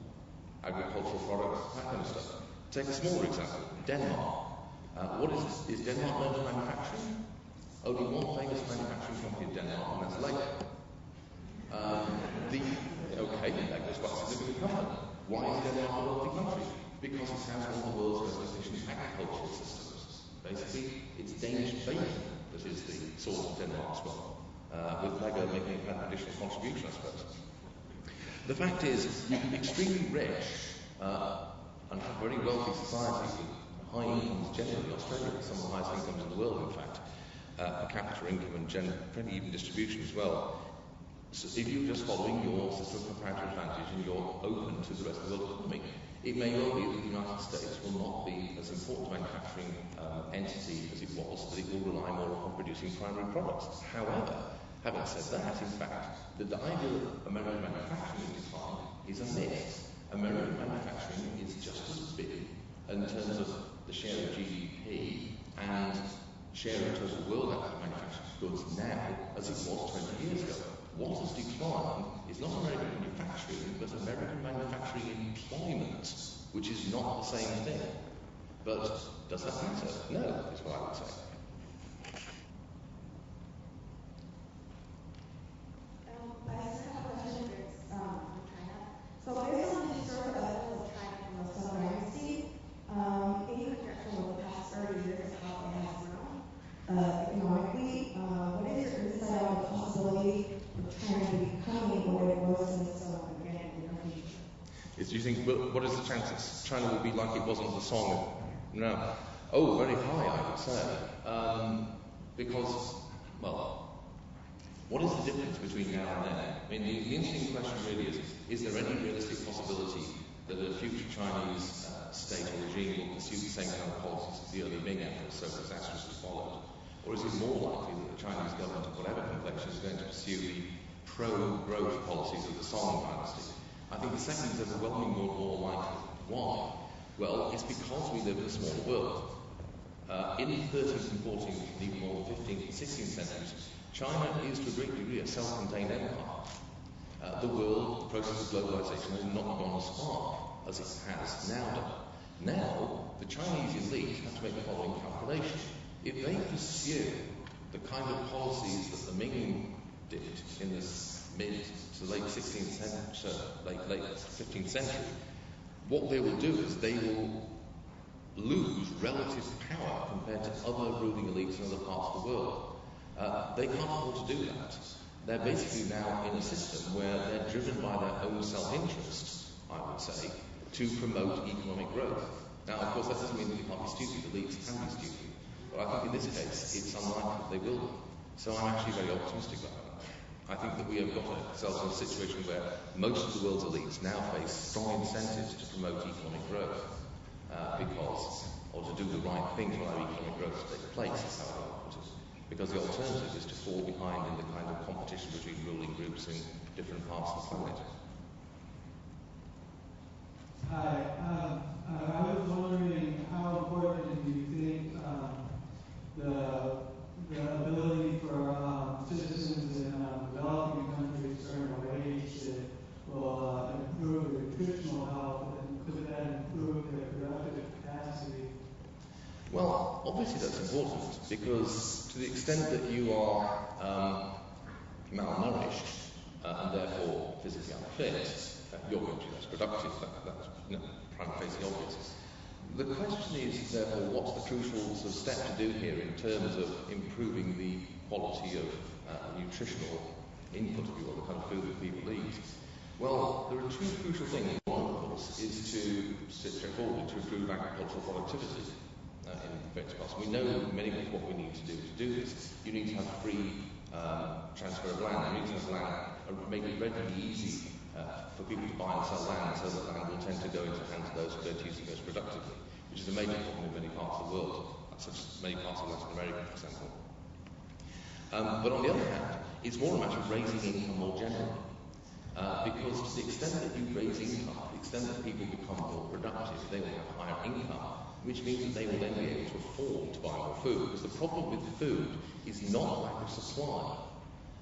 agricultural products, that kind of stuff. Take a smaller example, Denmark. Is Denmark known for manufacturing? Only one famous manufacturing company in Denmark, and that's Lego. That goes quite a significant number. Why is Denmark a wealthy country? Because it has one of the world's most efficient agricultural systems. Basically, it's Danish bacon that is the source of Denmark's wealth, with Lego making an additional contribution, I suppose. The fact is, you can be extremely rich and have very wealthy societies with high incomes generally. Australia has some of the highest incomes in the world, in fact, per capita income and fairly even distribution as well. So if you're just following your system of comparative advantage and you're open to the rest of the world economy, it may well be that the United States will not be as important a manufacturing entity as it was, but it will rely more on producing primary products. However, having said that, in fact, the idea that American manufacturing is decline is a myth. American manufacturing is just as big in terms of the share of GDP and share of total world manufactured goods now as it was 20 years ago. What has declined is not American manufacturing, but American manufacturing employment, which is not the same thing. But does that matter? No, is what I would say. I just have a question from China. So based on the historical evidence of China from the Song Dynasty, in conjunction with the past 30 years of how it has grown economically, what is your insight on the possibility of China becoming what it was since again in the future? Do you think, what is the chance that China will be like it was under the Song? No. Oh, very high, I would say. Because, well, what is the difference between now and then? I mean, the interesting question really is there any realistic possibility that a future Chinese state or regime will pursue the same kind of policies as the early Ming emperors, so disastrously followed? Or is it more likely that the Chinese government, of whatever complexion, is going to pursue the pro-growth policies of the Song dynasty? I think the second is overwhelmingly more likely. Why? Well, it's because we live in a small world. In the 13th and 14th, and even more the 15th and 16th centuries, China is to a great degree a self-contained empire. The world, the process of globalization, has not gone as far as it has now done. Now, the Chinese elite have to make the following calculation. If they pursue the kind of policies that the Ming did in the mid to late 16th century, late 15th century, what they will do is they will lose relative power compared to other ruling elites in other parts of the world. They can't afford to do that. They're basically now in a system where they're driven by their own self-interest, I would say, to promote economic growth. Now, of course, that doesn't mean that they can't be stupid. Elites can be stupid. But I think in this case, it's unlikely that they will be. So I'm actually very optimistic about that. I think that we have got ourselves in a situation where most of the world's elites now face strong incentives to promote economic growth, or to do the right thing to allow economic growth to take place, is how I would put it. Because the alternative is to fall behind in the kind of competition between ruling groups in different parts of the planet. Hi, I was wondering how important do you think the ability for citizens in developing countries to earn a wage that will improve their nutritional health, and could that improve their productive capacity? Well, obviously that's important, because to the extent that you are malnourished and therefore physically unfit, you're going to be less productive. That's prima facie obvious. The question is, therefore, what's the crucial sort of step to do here in terms of improving the quality of nutritional input, if you will, the kind of food that people eat? Well, there are two crucial things. One, of course, is to straightforward to improve agricultural productivity in various parts. We know many of what we need to do this. You need to have free transfer of land. You need to have land, make it relatively easy for people to buy and sell land, so that land will tend to go into the hands of those who don't use it most productively, which is a major problem in many parts of the world, such as many parts of Latin America, for example. But on the other hand, it's more a matter of raising income more generally. Because to the extent that you raise income, to the extent that people become more productive, they will have higher income, which means that they will then be able to afford to buy more food. Because the problem with food is not lack of supply.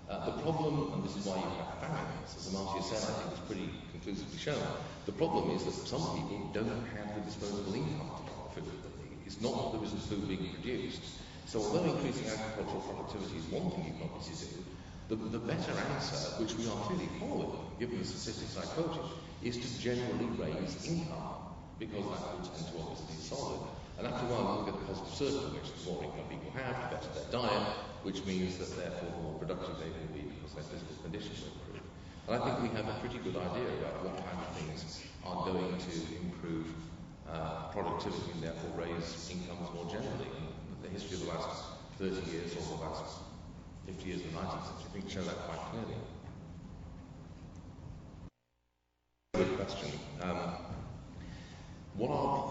The problem, and this is why you have famines, as Amartya said, I think it's pretty conclusively shown, the problem is that some people don't have the disposable income to buy the food that they need. It's not that there isn't food being produced. So although increasing agricultural productivity is one thing you can obviously do, the better answer, which we are clearly following, given the statistics I quoted, is to generally raise income, because that will tend to obviously be solid. And after a while, we'll get a positive circle, which the more income people have, the better their diet, which means that therefore the more productive they will be because their physical conditions will improve. And I think we have a pretty good idea about what kind of things are going to improve productivity and therefore raise incomes more generally. And the history of the last 30 years or the last 50 years of the 19th century, I think, show that quite clearly. Good question.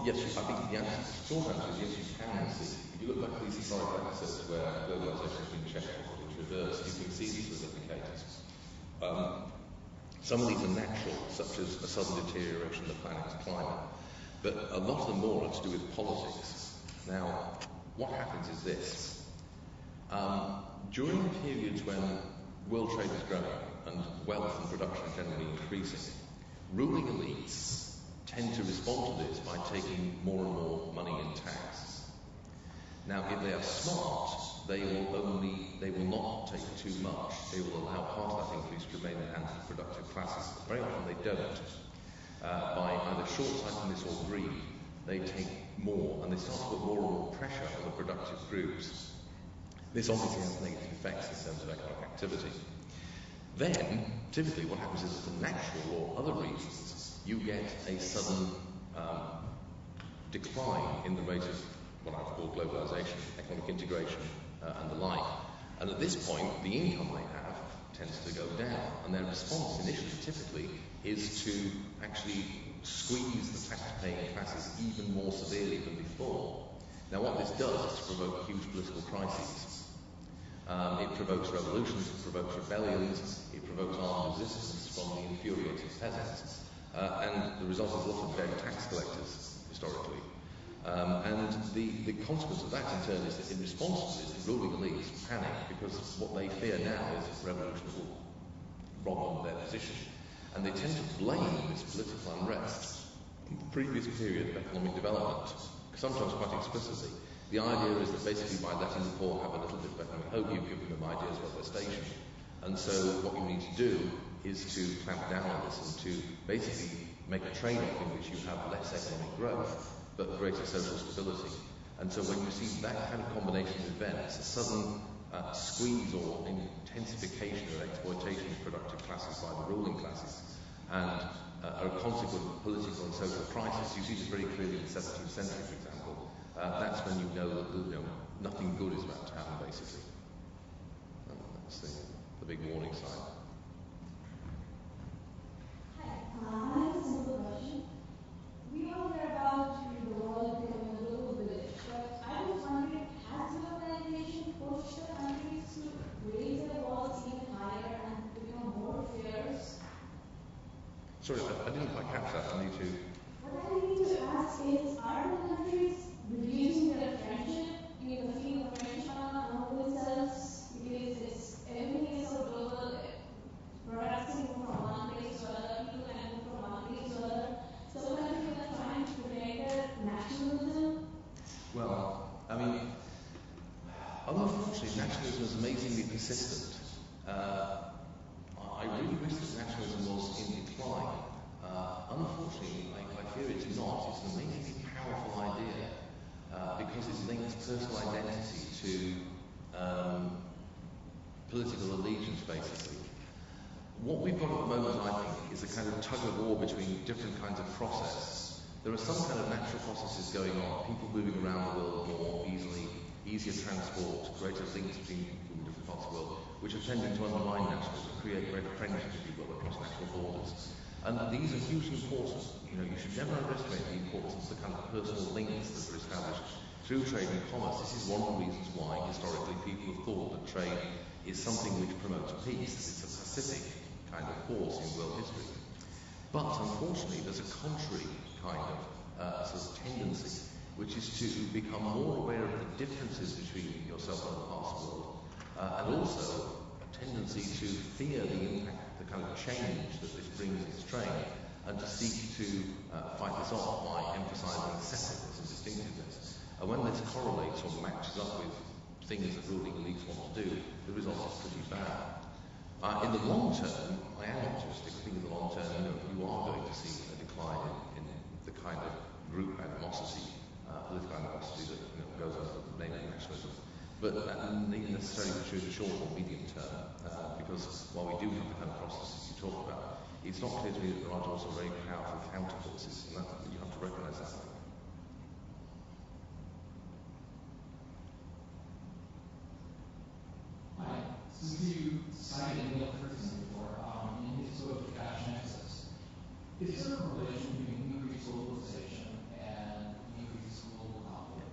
Yes, I think the short answer is yes, you can see. If you look back at these historical episodes where globalization has been checked or it's reversed, you can see these as indicators. Some of these are natural, such as a sudden deterioration of the planet's climate, but a lot of them more are to do with politics. Now, what happens is this. During periods when world trade is growing and wealth and production generally increasing, ruling elites tend to respond to this by taking more and more money in tax. Now, if they are smart, they will not take too much. They will allow part of that increase to remain in the hands of productive classes. But very often they don't. By either short-sightedness or greed, they take more, and they start to put more and more pressure on the productive groups. This obviously has negative effects in terms of economic activity. Then, typically what happens is that for natural or other reasons, you get a sudden decline in the rate of what I would call globalization, economic integration, and the like. And at this point, the income they have tends to go down, and their response initially, typically, is to actually squeeze the tax-paying classes even more severely than before. Now, what this does is to provoke huge political crises. It provokes revolutions, it provokes rebellions, it provokes armed resistance from the infuriated peasants. And the result is a lot of dead tax collectors, historically. And the consequence of that, in turn, is that in response to this, the ruling elites panic, because what they fear now is that revolution will rob them of their position. And they tend to blame this political unrest on the previous period of economic development, sometimes quite explicitly. The idea is that basically by letting the poor have a little bit of economic hope, you've given them ideas about their station. And so what you need to do is to clamp down on this and to basically make a trade-off in which you have less economic growth, but greater social stability. And so when you see that kind of combination of events, a sudden squeeze or intensification of exploitation of productive classes by the ruling classes, and a consequent political and social crisis, you see this very clearly in the 17th century, for example. That's when you know that nothing good is about to happen, basically. That's the big warning sign. Hi, I have a simple question. We all hear about the world becoming a global village, but I was wondering, has globalization pushed the countries to raise their walls even higher and become more fierce? Sorry, I didn't quite catch that. I need to... What I need to ask is, are the countries reducing their friendship, the feeling of friendship among themselves, because everything is so global, products can move from one place to another, people can move from one place to another, so countries are trying to protect their nationalism? Well, I mean, unfortunately, nationalism is amazingly persistent. I really wish that nationalism was in decline. Unfortunately, I fear it's not. It's an amazingly powerful idea because it links personal identity to political allegiance, basically. What we've got at the moment, I think, is a kind of tug of war between different kinds of process. There are some kind of natural processes going on, people moving around the world more easily, easier transport, greater links between people in different parts of the world, which are tending to undermine nationalism, create greater friendship with people across national borders. And these are hugely important. You should never underestimate the importance of the kind of personal links that are established through trade and commerce. This is one of the reasons why, historically, people have thought that trade is something which promotes peace. It's a pacific kind of force in world history. But unfortunately, there's a contrary kind of sort of tendency, which is to become more aware of the differences between yourself and other parts of the world, and also a tendency to fear the impact, the kind of change that this brings in its train, and to seek to fight this off by emphasising separateness and distinctiveness. And when this correlates or matches up with things that ruling elites want to do, the result is pretty bad. In the long term, I am optimistic. I think in the long term, you are going to see a decline in the kind of group animosity, political animosity that goes under the name of nationalism. But that needn't necessarily be true in the short or medium term, because while we do have the kind of processes you talk about, it's not clear to me that there aren't also very powerful counter forces, and you have to recognise that. Hi. Since you cited Neil Ferguson before, in his book, Cash Nexus, is there a correlation between increased globalization and increased global conflict?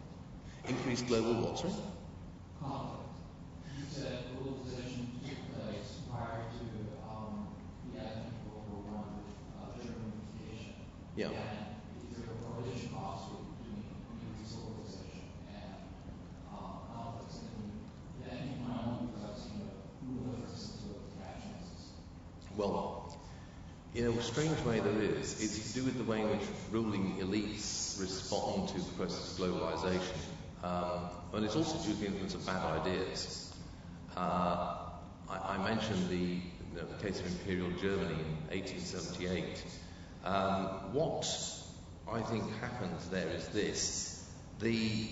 Increased global what, sorry? Conflict. You said globalization took place prior to the advent of World War I with German unification. Yeah. And is there a correlation possibly between increased globalization and conflicts? And that came to my own because I've seen a Neil Ferguson's book, Cash Nexus. Well, in a strange way there is. It's to do with the way in which ruling elites respond to the process of globalization. And it's also due to the influence of bad ideas. I mentioned the case of Imperial Germany in 1878. What I think happens there is this. The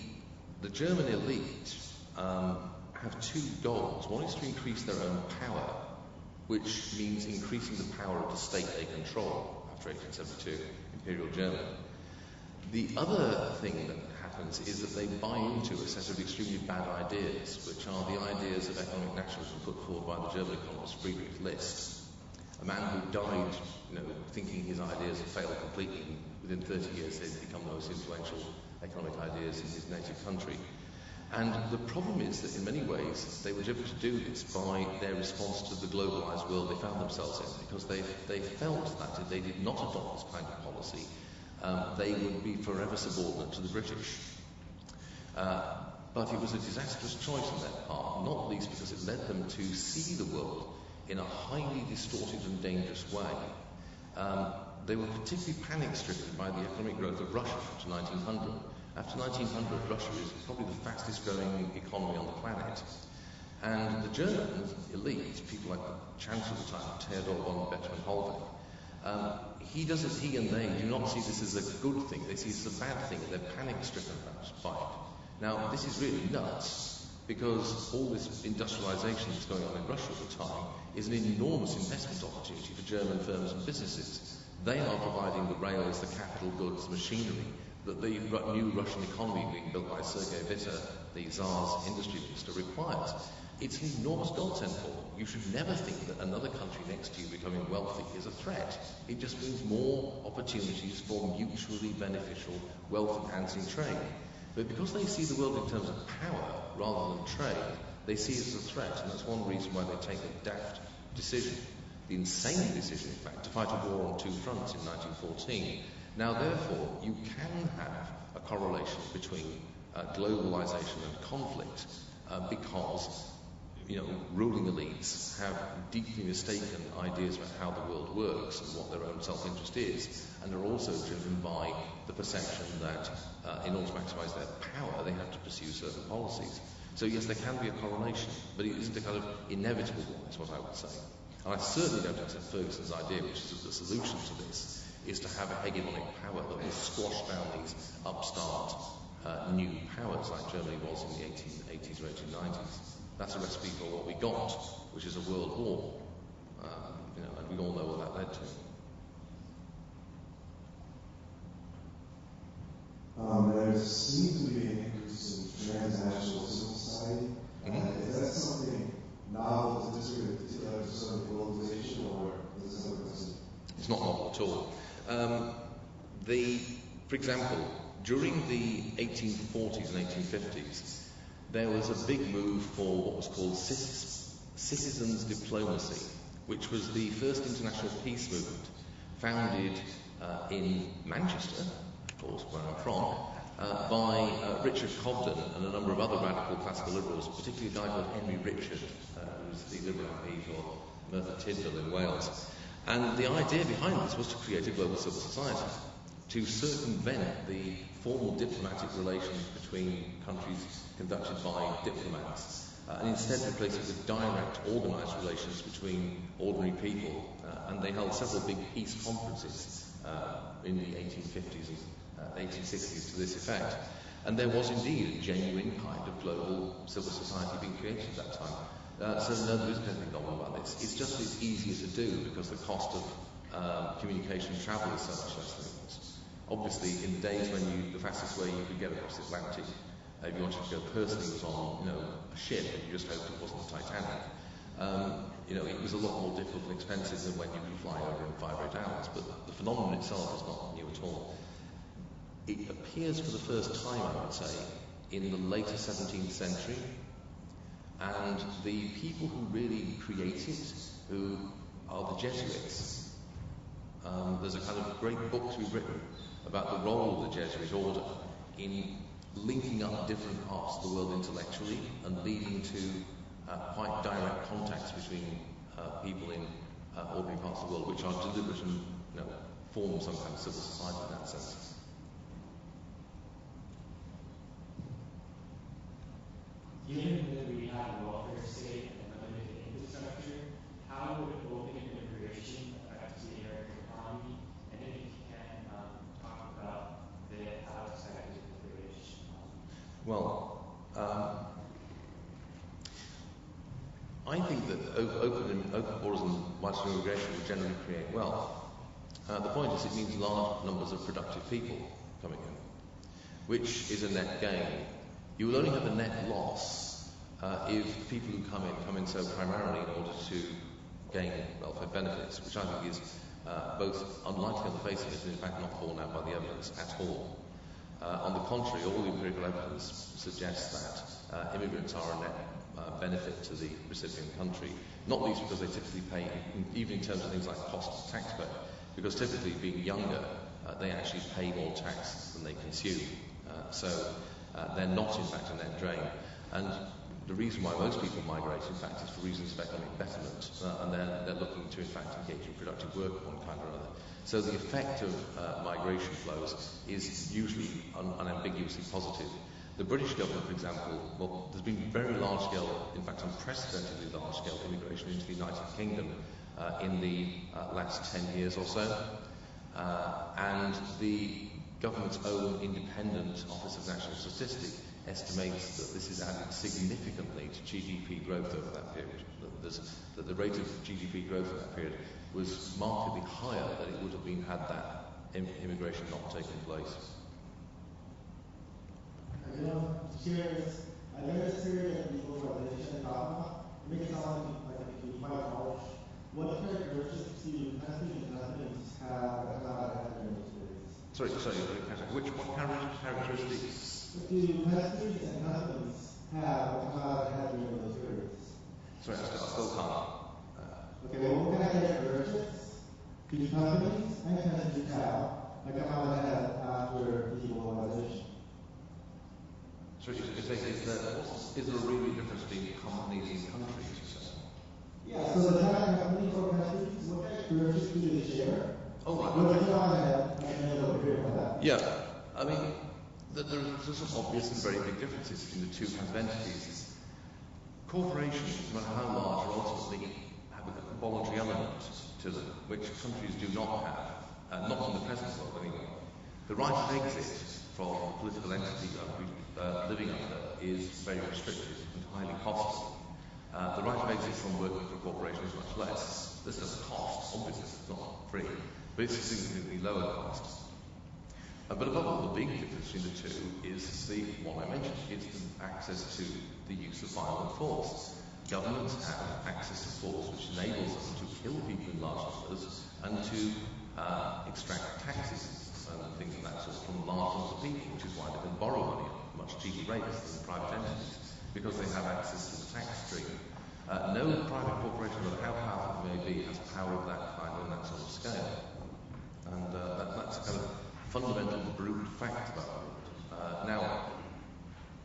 German elite have two goals. One is to increase their own power, which means increasing the power of the state they control after 1872, Imperial Germany. The other thing that happens is that they buy into a set of extremely bad ideas, which are the ideas of economic nationalism put forward by the German economist Friedrich List, a man who died, thinking his ideas had failed completely, and within 30 years they'd become the most influential economic ideas in his native country. And the problem is that in many ways they were driven to do this by their response to the globalised world they found themselves in, because they felt that if they did not adopt this kind of policy, they would be forever subordinate to the British. But it was a disastrous choice on their part, not least because it led them to see the world in a highly distorted and dangerous way. They were particularly panic-stricken by the economic growth of Russia after 1900. After 1900, Russia is probably the fastest growing economy on the planet. And the German elite, people like the Chancellor at the time, Theodor von Bethmann-Hollweg, he and they do not see this as a good thing. They see it as a bad thing. They're panic-stricken by it. Now, this is really nuts, because all this industrialization that's going on in Russia at the time is an enormous investment opportunity for German firms and businesses. They are providing the rails, the capital goods, the machinery that the new Russian economy being built by Sergei Witter, the Tsar's industry minister, requires. It's an enormous godsend for them. You should never think that another country next to you becoming wealthy is a threat. It just means more opportunities for mutually beneficial, wealth-enhancing trade. But because they see the world in terms of power rather than trade, they see it as a threat, and that's one reason why they take a daft decision, the insane decision, in fact, to fight a war on two fronts in 1914. Now, therefore, you can have a correlation between globalization and conflict because ruling elites have deeply mistaken ideas about how the world works and what their own self-interest is, and are also driven by the perception that in order to maximize their power, they have to pursue certain policies. So yes, there can be a correlation, but it isn't a kind of inevitable one, is what I would say. And I certainly don't accept Ferguson's idea, which is that the solution to this is to have a hegemonic power that will squash down these upstart new powers like Germany was in the 1880s or 1890s. That's a recipe for what we got, which is a world war. And we all know what that led to. There seems to be an increase in transnational civil society. Is that something novel to this particular sort of globalization, or is it something that's... It's not novel at all. For example, during the 1840s and 1850s, there was a big move for what was called citizens' diplomacy, which was the first international peace movement, founded in Manchester, of course, where I'm from, by Richard Cobden and a number of other radical classical liberals, particularly a guy called Henry Richard, who was the Liberal MP for Merthyr Tydfil in Wales. And the idea behind this was to create a global civil society, to circumvent the formal diplomatic relations between countries conducted by diplomats, and instead replace it with direct, organised relations between ordinary people. And they held several big peace conferences in the 1850s and 1860s to this effect. And there was indeed a genuine kind of global civil society being created at that time. So no, there isn't anything novel about this. It's just it's easier to do because the cost of communication and travel is so much less than it was. Obviously, in the days when the fastest way you could get across the Atlantic, if you wanted to go personally, was on a ship, and you just hoped it wasn't the Titanic. It was a lot more difficult and expensive than when you could fly over in 5 or 8 hours. But the phenomenon itself is not new at all. It appears for the first time, I would say, in the later 17th century. And the people who really create it, who are the Jesuits. There's a kind of great book to be written about the role of the Jesuit order in linking up different parts of the world intellectually and leading to quite direct contacts between people in ordinary parts of the world, which are deliberate and form some kind of civil society in that sense. Given that we have a welfare state and limited infrastructure, how would open immigration affect the American economy? And if you can talk about how it's affected the British economy. Well, I think that open borders and widespread immigration would generally create wealth. The point is it means large numbers of productive people coming in, which is a net gain. You will only have a net loss if people who come in so primarily in order to gain welfare benefits, which I think is both unlikely on the face of it and in fact not borne out by the evidence at all. On the contrary, all the empirical evidence suggests that immigrants are a net benefit to the recipient country, not least because they typically pay, even in terms of things like cost of taxpayer, because typically being younger, they actually pay more tax than they consume. So they're not in fact a net drain. And the reason why most people migrate, in fact, is for reasons of economic betterment, and they're looking to, in fact, engage in productive work of one kind or another. So the effect of migration flows is usually unambiguously positive. The British government, for example, well, there's been very large-scale, in fact, unprecedentedly large-scale immigration into the United Kingdom in the last 10 years or so, and the government's own independent Office of National Statistics estimates that this has added significantly to GDP growth over that period. That the rate of GDP growth in that period was markedly higher than it would have been had that immigration not taken place. Curious, I noticed here that the globalization makes it sound like it can be quite harsh. What characteristics do countries and governments have that come out of that experience? Sorry, what characteristics? What do countries and governments have that come out of having those experience? Sorry, I still can't. Okay, well, what kind of characteristics do companies and countries have that come out of after the globalization? So is there a really difference between companies and countries, you say? Yeah, so the kind of companies or countries, what characteristics do they share? Oh, right. What do I have? I can over here with that. Yeah, I mean, there's some obvious and very big differences between the two kinds of entities. corporations, no matter how large, are ultimately have a voluntary element to them, which countries do not have, not in the present world anyway. The right of exit from a political entity living under is very restricted and highly costly. The right of exit from working for a corporation is much less. This doesn't cost, obviously, it's not free, but it's a significantly lower cost. But above all, the big difference between the two is the one I mentioned. It's the access to the use of violent force. Governments have access to force which enables them to kill people in large numbers and to extract taxes and things of that sort from large numbers of people, which is why they can borrow money at much cheaper rates than private entities, because they have access to the tax stream. No private corporation, no matter how powerful it may be, has power of that kind on that sort of scale. And that's a kind of fundamental brute fact about it. Now,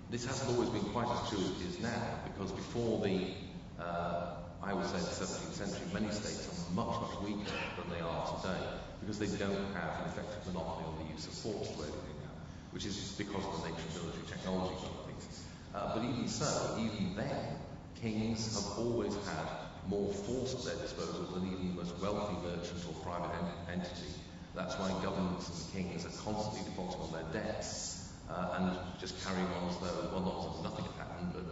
this hasn't always been quite as true as it is now, because before the, I would say, the 17th century, many states are much, much weaker than they are today, because they don't have an effective monopoly on the use of force to everything now, which is because of the nature of military technology and other things. But even so, even then, kings have always had more force at their disposal than even the most wealthy merchant or private entity. That's why governments and kings are constantly defaulting on their debts and just carrying on as though, well, not as if nothing had happened, but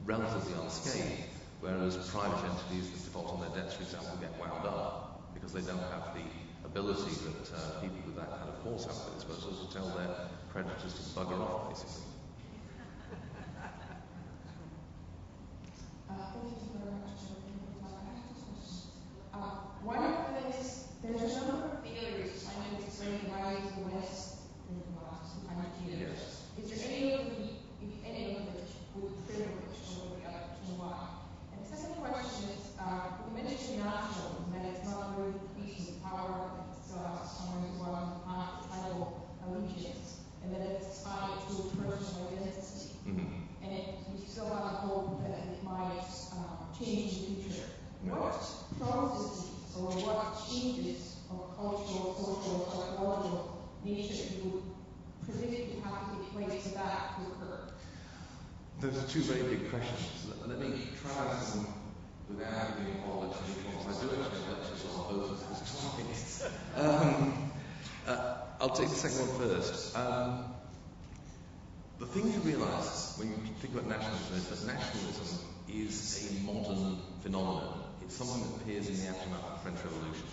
relatively unscathed, whereas private entities that default on their debts, for example, get wound up because they don't have the ability that people with that kind of force have at their disposal to tell their creditors to bugger off, basically. Thank you very much for being here. I have two questions. One of them is, there's a number of theories trying to explain the rise of the West in the last 200 years. Is there any of them, if any of which, would privilege over the other, and why? And the second question is, you mentioned nationalism, that it's not really increasing power, that it still has somewhere to go on the tribal allegiance, and that it's tied to personal identity. And we still have hope that it might change in the future. What processes or what changes of cultural, social, psychological nature you would predict to have to take place for that to occur? Those are two very big questions. Let me try and answer them without giving all the because I do actually have lectures on both of those topics. I'll take the second one first. The thing to realise when you think about nationalism is that nationalism is a modern phenomenon. It's something that appears in the aftermath of the French Revolution.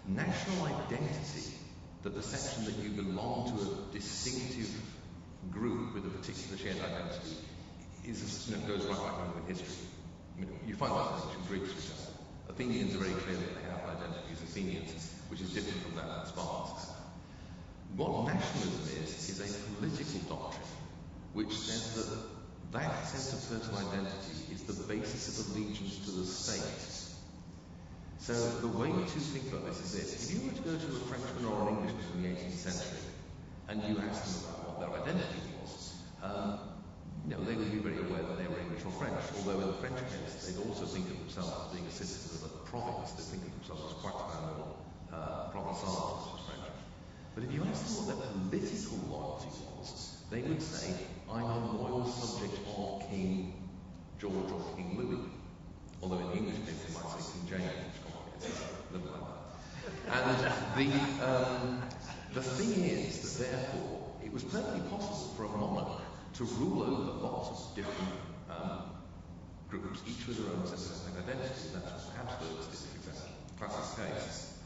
National identity, the perception that you belong to a distinctive group with a particular shared identity, goes right back in history. You find that in ancient Greeks, for example. Athenians are very clear that they have an identity as Athenians, which is different from that that Spartans have. What nationalism is a political doctrine which says that that sense of personal identity is the basis of allegiance to the state. So the way to think about this is this. If you were to go to a Frenchman or an Englishman in the 18th century and you asked them about what their identity was, they would be very aware that they were English or French, although in the French case they'd also think of themselves as being a citizen of a province. They think of themselves as Quackman or Provençal, which is French. But if you asked them what their political loyalty was, they would say, I'm a loyal subject of King George or King Louis. Although in the English case they might say King James, which complicates it a little like that. And the thing is that therefore it was perfectly possible for a monarch to rule over lots of different groups, each with their own systematic identity. That's what Habsburgs did, for example. Classic case.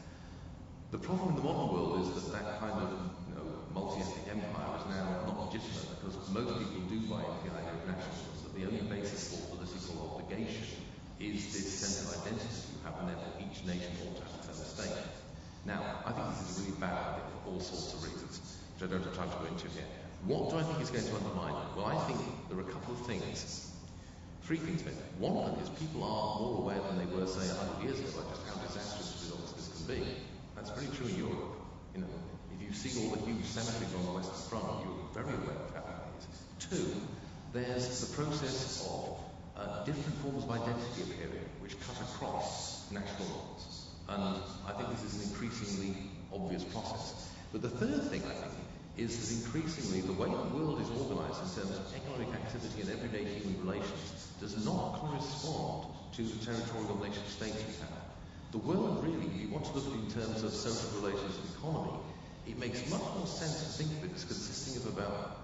The problem in the modern world is that kind of multi-ethnic empire is now not legitimate because most people do buy into the idea of nationalism, that the only basis for political obligation is this sense of identity you have, and therefore each nation ought to have its own state. Now, I think this is a really bad idea for all sorts of reasons, which I don't have time to go into here. What do I think is going to undermine it? Well, I think there are a couple of things. Three things maybe. One of them is people are more aware than they were, say, 100 years ago about just how disastrous results this can be. That's very true in Europe. If you see all the huge cemeteries on the Western Front, you're very aware of how that is. Two, there's the process of different forms of identity appearing, which cut across national lines. And I think this is an increasingly obvious process. But the third thing, I think, is that increasingly the way the world is organised in terms of economic activity and everyday human relations does not correspond to the territorial nation states we have. The world really, if you want to look at it in terms of social relations and economy, it makes much more sense to think of it as consisting of about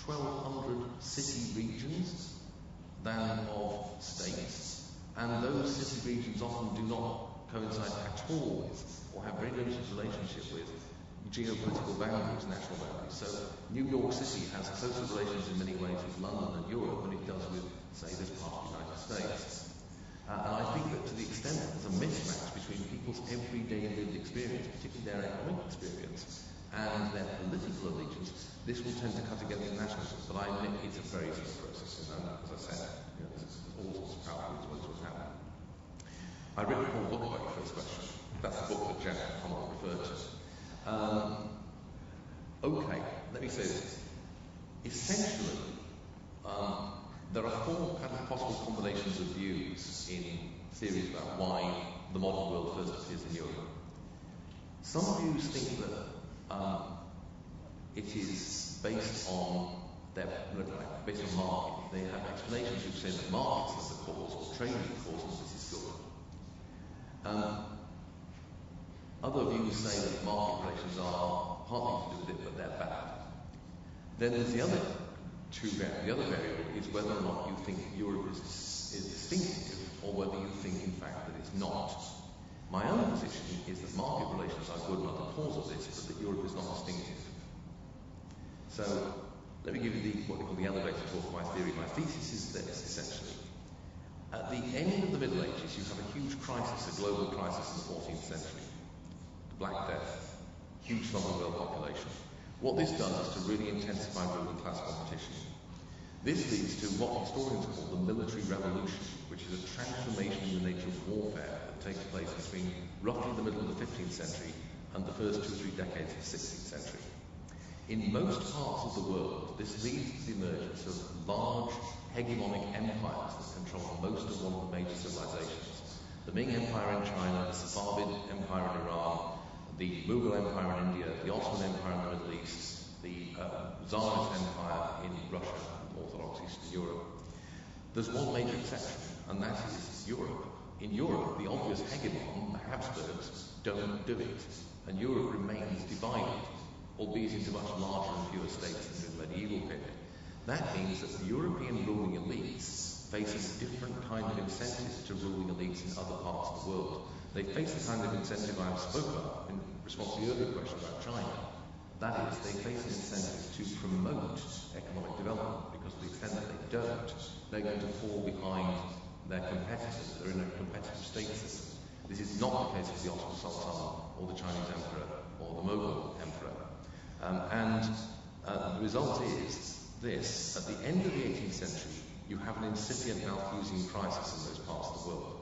1,200 city regions than of states. And those city regions often do not coincide at all with, or have very limited relationship with, geopolitical boundaries, national boundaries. So New York City has closer relations in many ways with London and Europe than it does with, say, this part of the United States. And I think that to the extent that there's a mismatch between people's everyday lived experience, particularly their economic experience, and their political allegiance, this will tend to cut against nationalism. But I admit it's a very slow process, and as I said, there's all sorts of powerful ways to happen. I read a whole book about your first question. That's the book that Jeff referred to. Okay, let me say this. Essentially, there are four kind of possible combinations of views in theories about why the modern world first appears in Europe. Some views think that it is based on based on market. They have explanations which say that markets are the cause, or trade is the cause, and this is good. Other views say that market relations are partly to do with it, but they're bad. Then there's the other variable is whether or not you think Europe is distinctive, or whether you think, in fact, that it's not. My own position is that market relations are good, not the cause of this, but that Europe is not distinctive. So, let me give you what we call the elevator talk of my theory. My thesis is this, essentially. At the end of the Middle Ages, you have a huge crisis, a global crisis in the 14th century. The Black Death, huge slump of world population. What this does is to really intensify ruling class competition. This leads to what historians call the military revolution, which is a transformation in the nature of warfare that takes place between roughly the middle of the 15th century and the first 2 or 3 decades of the 16th century. In most parts of the world, this leads to the emergence of large hegemonic empires that control most of one of the major civilizations. The Ming Empire in China, the Safavid Empire in Iran, the Mughal Empire in India, the Ottoman Empire in the Middle East, the Tsarist Empire in Russia, and Orthodox Eastern Europe. There's one major exception, and that is Europe. In Europe, the obvious hegemon, the Habsburgs, don't do it, and Europe remains divided, albeit into much larger and fewer states than the medieval period. That means that the European ruling elites face a different kind of incentive to ruling elites in other parts of the world. They face the kind of incentive I spoke about in response to the earlier question about China. That is, they face an incentive to promote economic development, because to the extent that they don't, they're going to fall behind their competitors. They're in a competitive state system. This is not the case with the Ottoman Sultan, or the Chinese Emperor, or the Mughal Emperor. The result is this: at the end of the 18th century, you have an incipient Malthusian crisis in those parts of the world.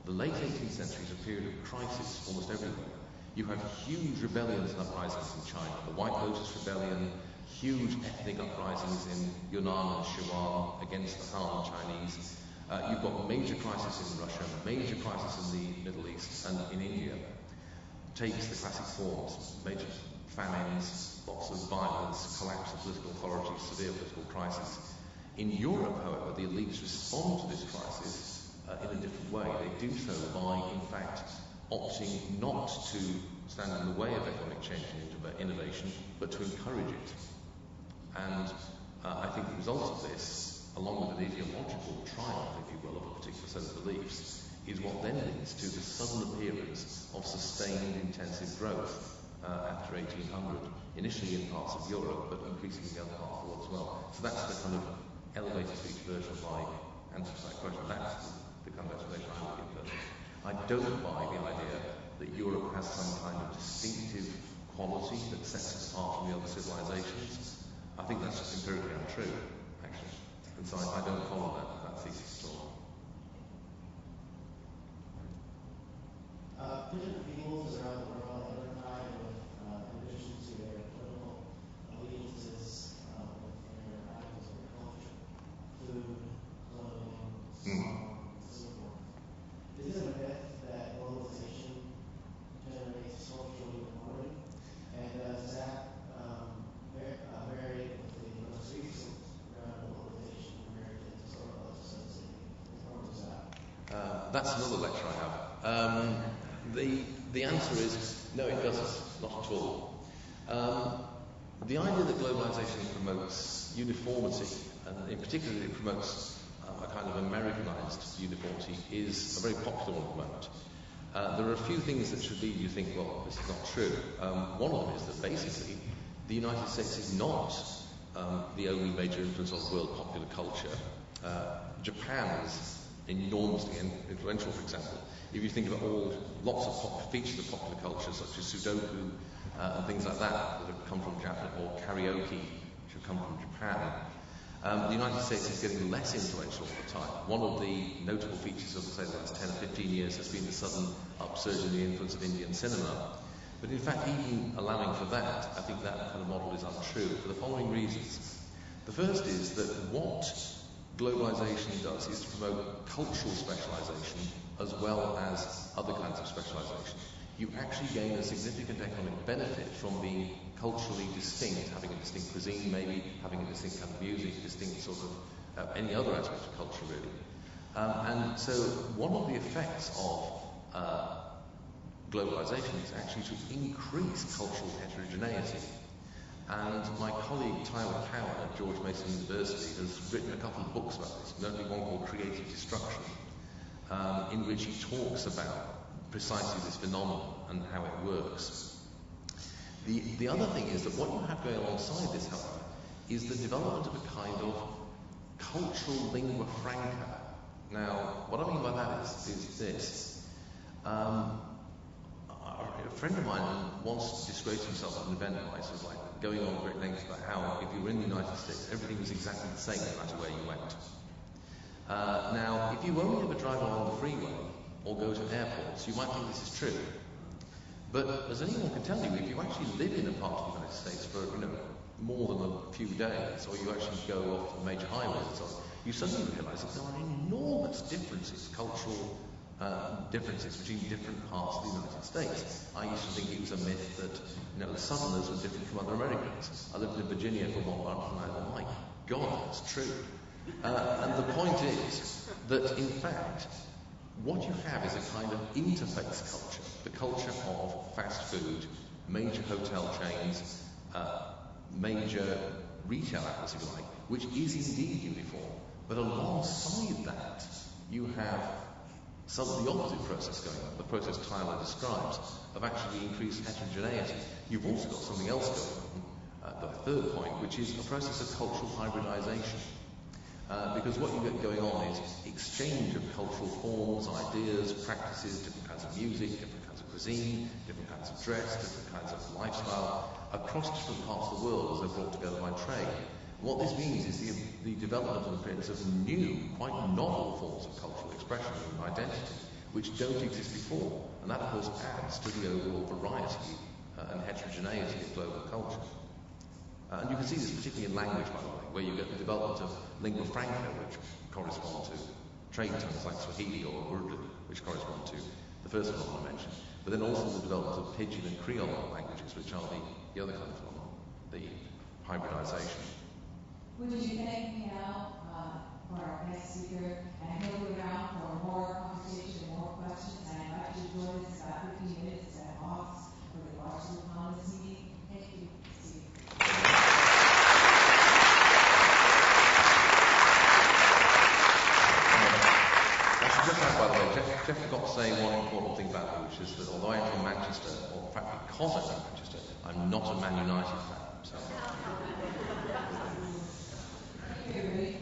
The late 18th century is a period of crisis almost everywhere. You have huge rebellions and uprisings in China. The White Lotus Rebellion, huge ethnic uprisings in Yunnan and Sichuan against the Han Chinese. You've got major crisis in Russia, major crisis in the Middle East and in India. Takes the classic forms, major famines, lots of violence, collapse of political authorities, severe political crisis. In Europe, however, the elites respond to this crisis in a different way. They do so by, in fact, opting not to stand in the way of economic change and innovation, but to encourage it. And I think the result of this, along with an ideological triumph, if you will, of a particular set of beliefs, is what then leads to the sudden appearance of sustained intensive growth after 1800, initially in parts of Europe, but increasingly in other parts of the world as well. So that's the kind of elevator speech version of my answer to that question. That's the kind of explanation I would give personally. I don't buy the idea that Europe has some kind of distinctive quality that sets us apart from the other civilizations. I think that's just empirically untrue, actually. And so I don't follow that thesis at all. Different peoples around the world identify with ambitions to their political allegiances with their values of culture, food, clothing, song, and so forth. Is it a myth that globalization generates cultural uniformity? And does that vary with the most recent round of globalization, American historical episodes that informs that? That's another lecture I have. The answer is no, it doesn't, not at all. The idea that globalization promotes uniformity, and in particular it promotes a kind of Americanized uniformity, is a very popular one at the moment. There are a few things that should lead you to think, well, this is not true. One of them is that basically the United States is not the only major influence on world popular culture. Japan is enormously influential, for example. If you think about lots of features of popular culture, such as Sudoku and things like that have come from Japan, or karaoke, which have come from Japan. The United States is getting less influential all the time. One of the notable features of, say, the last 10 or 15 years has been the sudden upsurge in the influence of Indian cinema. But in fact, even allowing for that, I think that kind of model is untrue for the following reasons. The first is that what globalization does is to promote cultural specialization as well as other kinds of specialization. You actually gain a significant economic benefit from being culturally distinct, having a distinct cuisine maybe, having a distinct kind of music, distinct sort of any other aspect of culture really. And so one of the effects of globalization is actually to increase cultural heterogeneity. And my colleague Tyler Cowan at George Mason University has written a couple of books about this, notably one called Creative Destruction, in which he talks about precisely this phenomenon and how it works. The other thing is that what you have going alongside this, however, is the development of a kind of cultural lingua franca. Now, what I mean by that is this. A friend of mine once disgraced himself at an event where he was like going on great lengths about how if you were in the United States, everything was exactly the same no matter where you went. Now, if you only ever drive along the freeway or go to airports, you might think this is true. But as anyone can tell you, if you actually live in a part of the United States for more than a few days, or you actually go off the major highways and so on, you suddenly realise that there are enormous differences, cultural differences between different parts of the United States. I used to think it was a myth that the Southerners were different from other Americans. I lived in Virginia for 1 month and I thought, my God, that's true. And the point is that in fact, what you have is a kind of interface culture, the culture of fast food, major hotel chains, major retail outlets, if you like, which is indeed uniform. But alongside that, you have some of the opposite process going on, the process Tyler describes, of actually increased heterogeneity. You've also got something else going on, the third point, which is a process of cultural hybridization. Because what you get going on is exchange of cultural forms, ideas, practices, different kinds of music, different kinds of cuisine, different kinds of dress, different kinds of lifestyle, across different parts of the world as they're brought together by trade. What this means is the development and appearance of new, quite novel forms of cultural expression and identity, which don't exist before. And that, of course, adds to the overall variety and heterogeneity of global culture. And you can see this particularly in language, by the way, where you get the development of lingua franca, which correspond to trade tongues like Swahili or Urdu, which correspond to the first phenomenon I mentioned. But then also the development of Pidgin and Creole languages, which are the other kind of phenomenon, the hybridization. Would you thank me now for our guest speaker, and he'll be around for more conversation and more questions. I invite you to join us about 15 minutes at Hawks for the Varsity Commons meeting. Thank you, Steve. I should just add, by the way, Jeff forgot to say one important thing about me, which is that although I'm from Manchester, or in fact because I'm from Manchester, I'm not a Man United fan. So. Thank you, everybody.